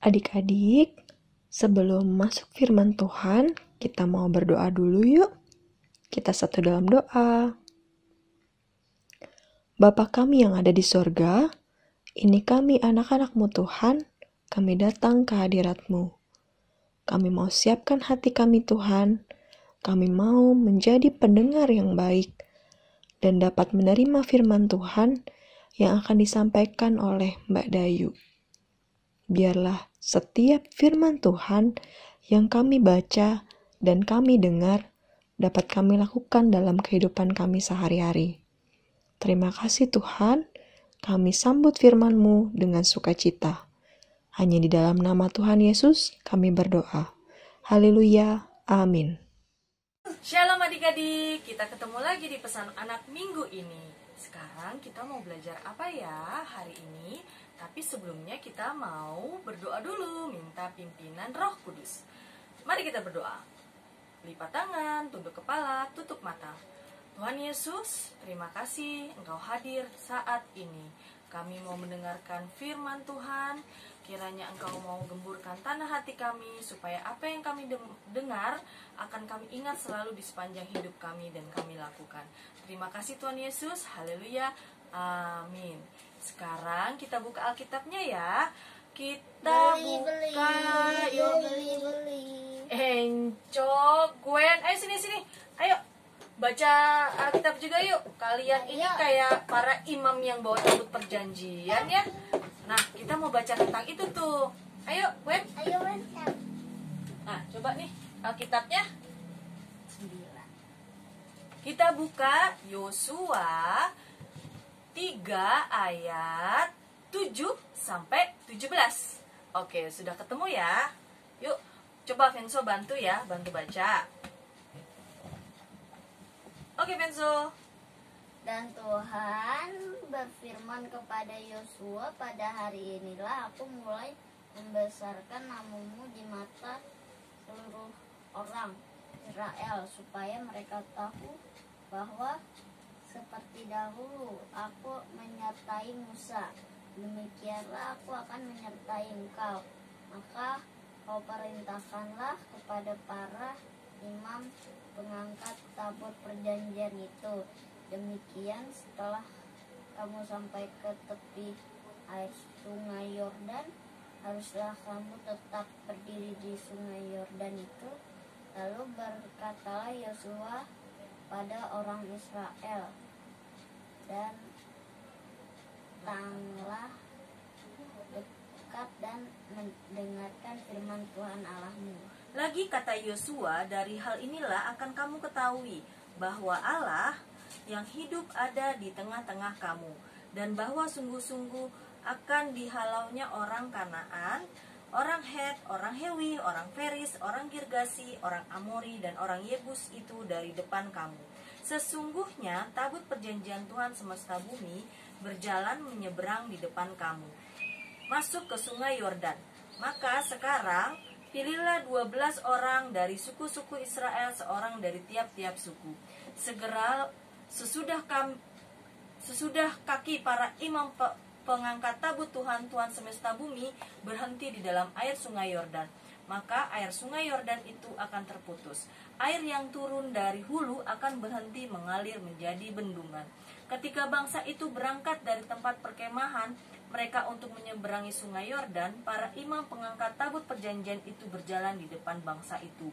Adik-adik, sebelum masuk firman Tuhan, kita mau berdoa dulu yuk. Kita satu dalam doa. Bapa kami yang ada di sorga, ini kami anak-anak-Mu Tuhan, kami datang ke hadirat-Mu. Kami mau siapkan hati kami Tuhan, kami mau menjadi pendengar yang baik, dan dapat menerima firman Tuhan yang akan disampaikan oleh Mbak Dayu. Biarlah setiap firman Tuhan yang kami baca dan kami dengar dapat kami lakukan dalam kehidupan kami sehari-hari. Terima kasih Tuhan, kami sambut firman-Mu dengan sukacita. Hanya di dalam nama Tuhan Yesus kami berdoa. Haleluya, amin. Shalom adik-adik, kita ketemu lagi di pesan anak minggu ini. Sekarang kita mau belajar apa ya hari ini? Tapi sebelumnya kita mau berdoa dulu, minta pimpinan Roh Kudus. Mari kita berdoa. Lipat tangan, tunduk kepala, tutup mata. Tuhan Yesus, terima kasih Engkau hadir saat ini. Kami mau mendengarkan firman Tuhan. Kiranya Engkau mau gemburkan tanah hati kami, supaya apa yang kami dengar akan kami ingat selalu di sepanjang hidup kami dan kami lakukan. Terima kasih Tuhan Yesus, haleluya, amin. Sekarang kita buka Alkitabnya ya. Kita buka, yuk. Enco, Gwen, ayo sini, ayo. Baca Alkitab juga yuk. Kalian ini kayak para imam yang bawa tabut perjanjian ya. Nah, kita mau baca tentang itu tuh. Ayo, Gwen. Ayo, Wen. Nah, coba nih Alkitabnya. 9. Kita buka Yosua 3 ayat 7 sampai 17. Oke, sudah ketemu ya? Yuk, coba Venso bantu ya, bantu baca. Oke, Venso. Dan Tuhan berfirman kepada Yosua, pada hari inilah aku mulai membesarkan namamu di mata seluruh orang Israel, supaya mereka tahu bahwa seperti dahulu aku menyertai Musa, demikianlah aku akan menyertai engkau. Maka kau perintahkanlah kepada para imam pengangkat tabut perjanjian itu. Demikian setelah kamu sampai ke tepi air sungai Yordan, haruslah kamu tetap berdiri di sungai Yordan itu. Lalu berkatalah Yosua pada orang Israel, dan datanglah dekat dan mendengarkan firman Tuhan Allahmu. Lagi kata Yosua, dari hal inilah akan kamu ketahui bahwa Allah yang hidup ada di tengah-tengah kamu, dan bahwa sungguh-sungguh akan dihalaunya orang Kanaan, orang Het, orang Hewi, orang Feris, orang Girgasi, orang Amori, dan orang Yebus itu dari depan kamu. Sesungguhnya tabut perjanjian Tuhan semesta bumi berjalan menyeberang di depan kamu, masuk ke sungai Yordan. Maka sekarang pilihlah 12 orang dari suku-suku Israel, seorang dari tiap-tiap suku. Sesudah kaki para imam pengangkat tabut Tuhan semesta bumi berhenti di dalam air sungai Yordan, maka air sungai Yordan itu akan terputus. Air yang turun dari hulu akan berhenti mengalir menjadi bendungan. Ketika bangsa itu berangkat dari tempat perkemahan mereka untuk menyeberangi sungai Yordan, para imam pengangkat tabut perjanjian itu berjalan di depan bangsa itu.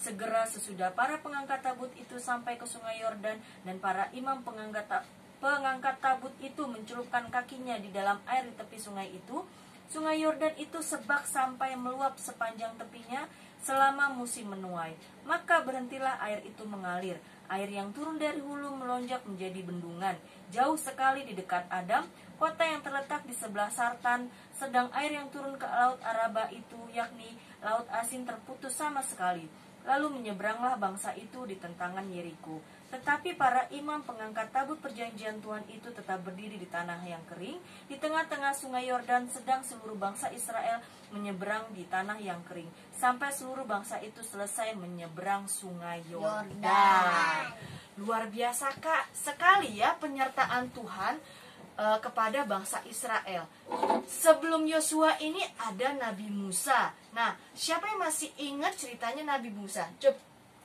Segera sesudah para pengangkat tabut itu sampai ke sungai Yordan, dan para imam pengangkat tabut itu mencelupkan kakinya di dalam air di tepi sungai itu, sungai Yordan itu sebak sampai meluap sepanjang tepinya selama musim menuai. Maka berhentilah air itu mengalir. Air yang turun dari hulu melonjak menjadi bendungan, jauh sekali di dekat Adam, kota yang terletak di sebelah Sartan. Sedang air yang turun ke laut Araba itu, yakni laut asin, terputus sama sekali. Lalu menyeberanglah bangsa itu di tentangan Yeriko. Tetapi para imam pengangkat tabut perjanjian Tuhan itu tetap berdiri di tanah yang kering, di tengah-tengah sungai Yordan, sedang seluruh bangsa Israel menyeberang di tanah yang kering, sampai seluruh bangsa itu selesai menyeberang sungai Yordan. Luar biasa sekali ya penyertaan Tuhan kepada bangsa Israel. Sebelum Yosua ini ada Nabi Musa. Nah, siapa yang masih ingat ceritanya Nabi Musa?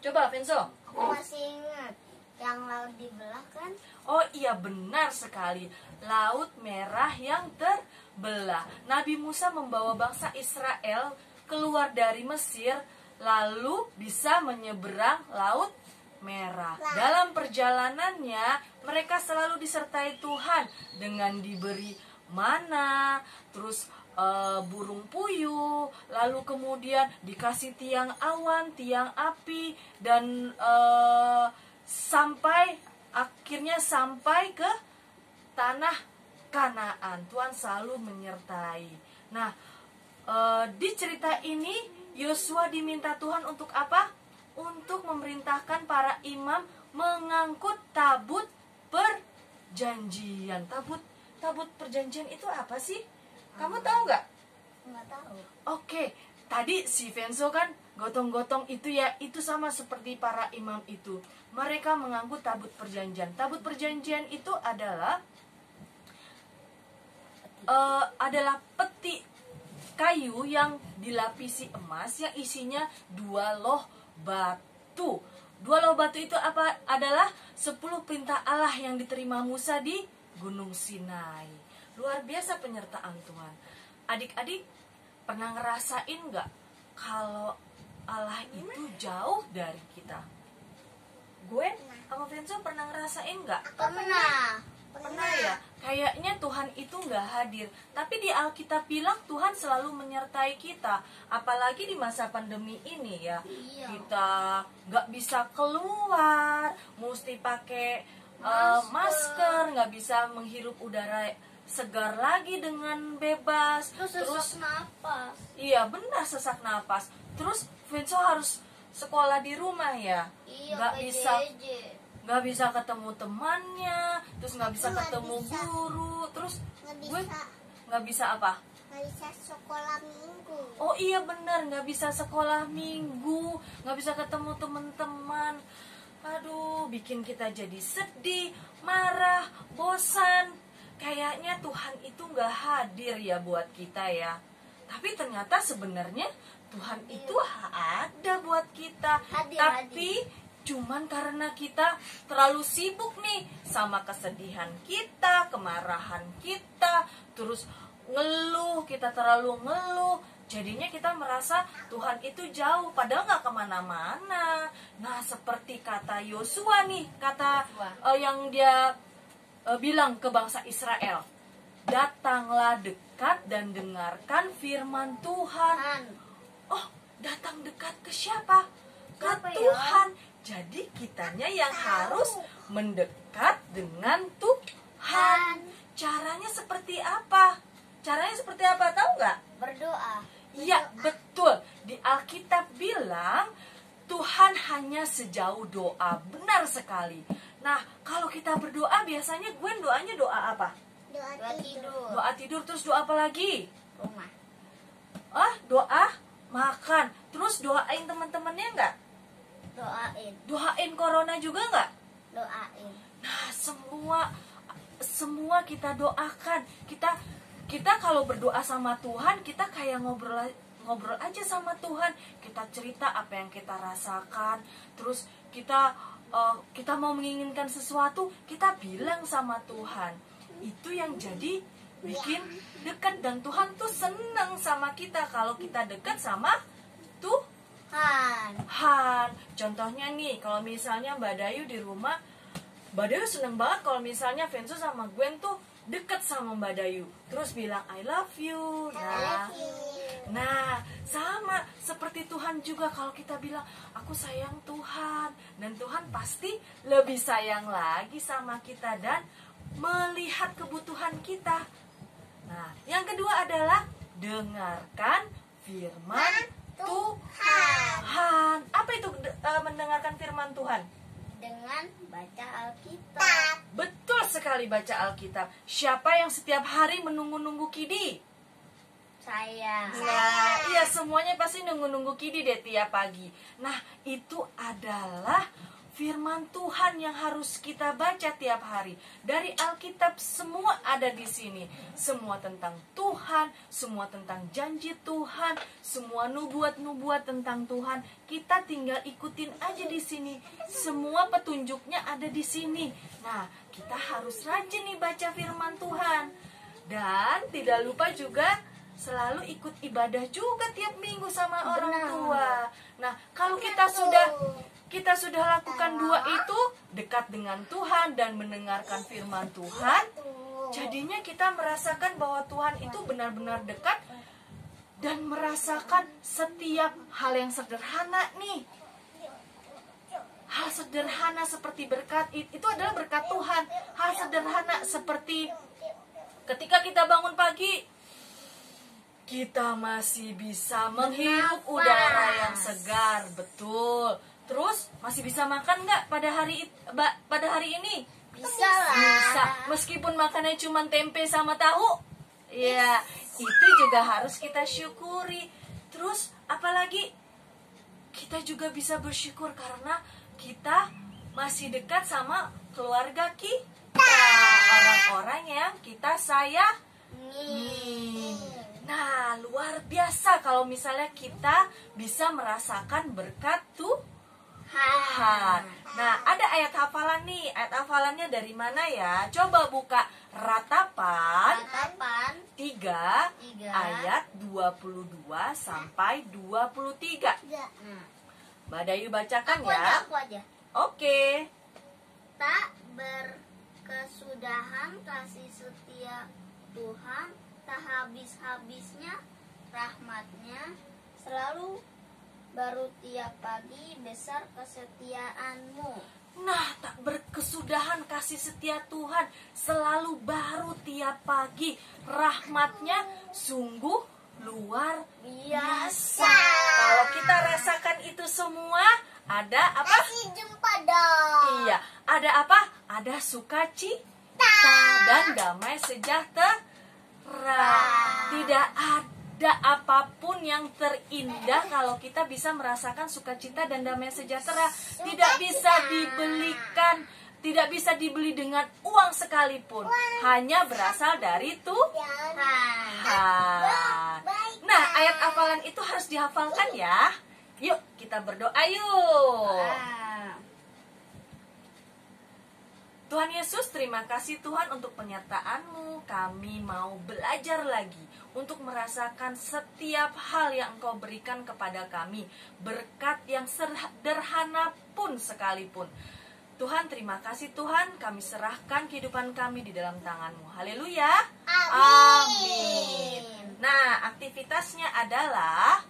Coba Venso. Aku masih ingat yang laut dibelah kan? Oh iya, benar sekali. Laut merah yang terbelah. Nabi Musa membawa bangsa Israel keluar dari Mesir, lalu bisa menyeberang laut merah. Dalam perjalanannya mereka selalu disertai Tuhan dengan diberi mana, terus burung puyuh, lalu kemudian dikasih tiang awan, tiang api, dan akhirnya sampai ke tanah Kanaan. Tuhan selalu menyertai. Nah, di cerita ini Yosua diminta Tuhan untuk apa? Untuk memerintahkan para imam mengangkut tabut perjanjian. Tabut perjanjian itu apa sih? Kamu tahu nggak? Nggak tahu. Oke, tadi si Venso kan gotong-gotong itu ya, itu sama seperti para imam itu. Mereka mengangkut tabut perjanjian. Tabut perjanjian itu adalah adalah peti kayu yang dilapisi emas yang isinya 2 loh batu. 2 loh batu itu apa? Adalah 10 perintah Allah yang diterima Musa di Gunung Sinai. Luar biasa penyertaan Tuhan. Adik-adik pernah ngerasain nggak kalau Allah itu jauh dari kita? Gue sama Vinso pernah ngerasain nggak? Pernah ya? Kayaknya Tuhan itu nggak hadir. Tapi di Alkitab bilang Tuhan selalu menyertai kita. Apalagi di masa pandemi ini ya. Kita nggak bisa keluar, mesti pakai masker, nggak bisa menghirup udara segar lagi dengan bebas. Terus napas. Iya benar, sesak napas. Terus Vinso harus sekolah di rumah ya. Nggak bisa ketemu temannya, terus nggak bisa ketemu guru, terus gue nggak bisa apa? Nggak bisa sekolah minggu. Oh iya benar, nggak bisa sekolah minggu, nggak bisa ketemu teman-teman. Aduh, bikin kita jadi sedih, marah, bosan. Kayaknya Tuhan itu nggak hadir ya buat kita ya. Tapi ternyata sebenarnya Tuhan itu ada buat kita. Tapi cuman karena kita terlalu sibuk nih sama kesedihan kita, kemarahan kita, terus ngeluh, kita terlalu ngeluh, jadinya kita merasa Tuhan itu jauh, padahal nggak kemana-mana. Nah seperti kata Yosua nih, kata yang dia bilang ke bangsa Israel, datanglah dekat dan dengarkan firman Tuhan. Oh, datang dekat ke siapa? Ke Tuhan. Jadi kitanya yang harus mendekat dengan Tuhan. Caranya seperti apa? Tahu nggak? Berdoa. Iya, betul. Di Alkitab bilang Tuhan hanya sejauh doa. Benar sekali. Nah, kalau kita berdoa biasanya Gwen doanya doa apa? Doa tidur. Doa tidur, terus doa apa lagi? Rumah. Doa makan. Terus doain teman-temannya nggak? Doain corona juga nggak? Doain. Nah, semua kita doakan. Kita kalau berdoa sama Tuhan, kita kayak ngobrol aja sama Tuhan. Kita cerita apa yang kita rasakan. Terus kita mau menginginkan sesuatu, kita bilang sama Tuhan. Itu yang jadi bikin dekat, dan Tuhan tuh seneng sama kita kalau kita dekat sama Tuhan. Contohnya nih, kalau misalnya Mbak Dayu di rumah, Mbak Dayu seneng banget kalau misalnya Vinso sama Gwen tuh deket sama Mbak Dayu, terus bilang I love you. Nah, sama seperti Tuhan juga, kalau kita bilang aku sayang Tuhan, dan Tuhan pasti lebih sayang lagi sama kita dan melihat kebutuhan kita. Nah, yang kedua adalah dengarkan firman Tuhan. Apa itu mendengarkan firman Tuhan? Dengan baca Alkitab. Betul sekali, baca Alkitab. Siapa yang setiap hari menunggu-nunggu Kidi? Saya. Nah, iya, semuanya pasti nunggu-nunggu Kidi deh tiap pagi. Nah, itu adalah firman Tuhan yang harus kita baca tiap hari. Dari Alkitab semua ada di sini. Semua tentang Tuhan, semua tentang janji Tuhan, semua nubuat-nubuat tentang Tuhan. Kita tinggal ikutin aja di sini. Semua petunjuknya ada di sini. Nah, kita harus rajin nih baca firman Tuhan. Dan tidak lupa juga selalu ikut ibadah juga tiap minggu sama orang tua. Nah, kalau kita sudah lakukan dua itu, dekat dengan Tuhan dan mendengarkan firman Tuhan, jadinya kita merasakan bahwa Tuhan itu benar-benar dekat dan merasakan setiap hal yang sederhana nih. Hal sederhana seperti berkat, itu adalah berkat Tuhan. Hal sederhana seperti ketika kita bangun pagi, kita masih bisa menghirup udara yang segar, betul. Terus masih bisa makan nggak pada hari ini? Bisa lah. Bisa. Meskipun makannya cuma tempe sama tahu, ya itu juga harus kita syukuri. Terus apalagi kita juga bisa bersyukur karena kita masih dekat sama keluarga kita, orang-orang yang kita sayangi. Nah, luar biasa kalau misalnya kita bisa merasakan berkat Tuhan. Nah, ada ayat hafalan nih. Ayat hafalannya dari mana ya? Coba buka Ratapan 3 ayat 22 sampai 23. Mbak Dayu bacakan ya. Aku aja. Oke. Tak berkesudahan kasih setia Tuhan, tak habis-habisnya rahmatnya, selalu baru tiap pagi, besar kesetiaanmu. Nah, tak berkesudahan kasih setia Tuhan, selalu baru tiap pagi, rahmatnya sungguh luar biasa. Kalau kita rasakan itu semua, ada apa? Kasih jumpa dong. Iya, ada apa? Ada sukacita dan damai sejahtera. Tidak ada apapun yang terindah kalau kita bisa merasakan sukacita dan damai sejahtera. Tidak bisa dibelikan, tidak bisa dibeli dengan uang sekalipun. Hanya berasal dari Tuhan. Nah, ayat hafalan itu harus dihafalkan ya. Yuk, kita berdoa yuk. Tuhan Yesus, terima kasih Tuhan untuk penyertaan-Mu. Kami mau belajar lagi untuk merasakan setiap hal yang Engkau berikan kepada kami. Berkat yang sederhana pun sekalipun. Tuhan, terima kasih Tuhan. Kami serahkan kehidupan kami di dalam tangan-Mu. Haleluya. Amin. Nah, aktivitasnya adalah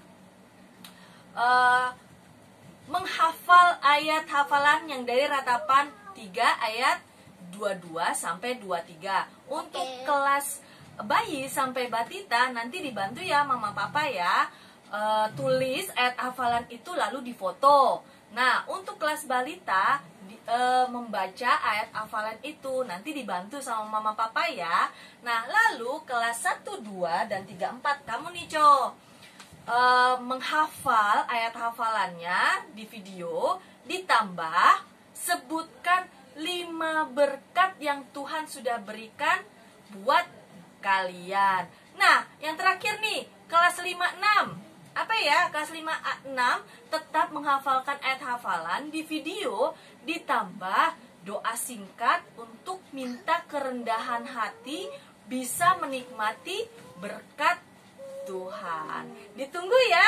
menghafal ayat hafalan yang dari Ratapan 3 ayat 22 sampai 23. Untuk kelas bayi sampai batita nanti dibantu ya mama papa ya. Tulis ayat hafalan itu lalu difoto. Nah, untuk kelas balita membaca ayat hafalan itu nanti dibantu sama mama papa ya. Nah, lalu kelas 1, 2 dan 3, 4 kamu nih, menghafal ayat hafalannya di video, ditambah sebutkan 5 berkat yang Tuhan sudah berikan buat kalian. Nah, yang terakhir nih, kelas 5-6. Apa ya? Kelas 5-6 tetap menghafalkan ayat hafalan di video, ditambah doa singkat untuk minta kerendahan hati bisa menikmati berkat Tuhan. Ditunggu ya,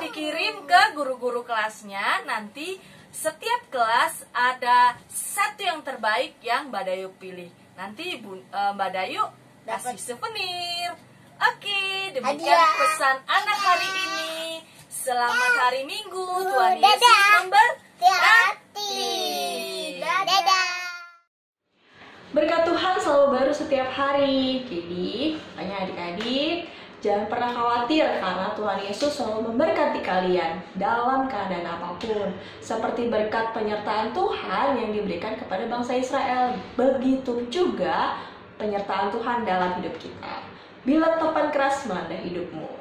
dikirim ke guru-guru kelasnya. Nanti setiap kelas ada satu yang terbaik yang Mbak Dayu pilih. Nanti Mbak Dayu kasih souvenir. Oke, demikian pesan anak hari ini. Selamat hari Minggu. Tuhan Yesus memberkati. Dadah. Berkat Tuhan selalu baru setiap hari. Jadi, makanya adik-adik jangan pernah khawatir karena Tuhan Yesus selalu memberkati kalian dalam keadaan apapun. Seperti berkat penyertaan Tuhan yang diberikan kepada bangsa Israel. Begitu juga penyertaan Tuhan dalam hidup kita. Bila topan keras melanda hidupmu,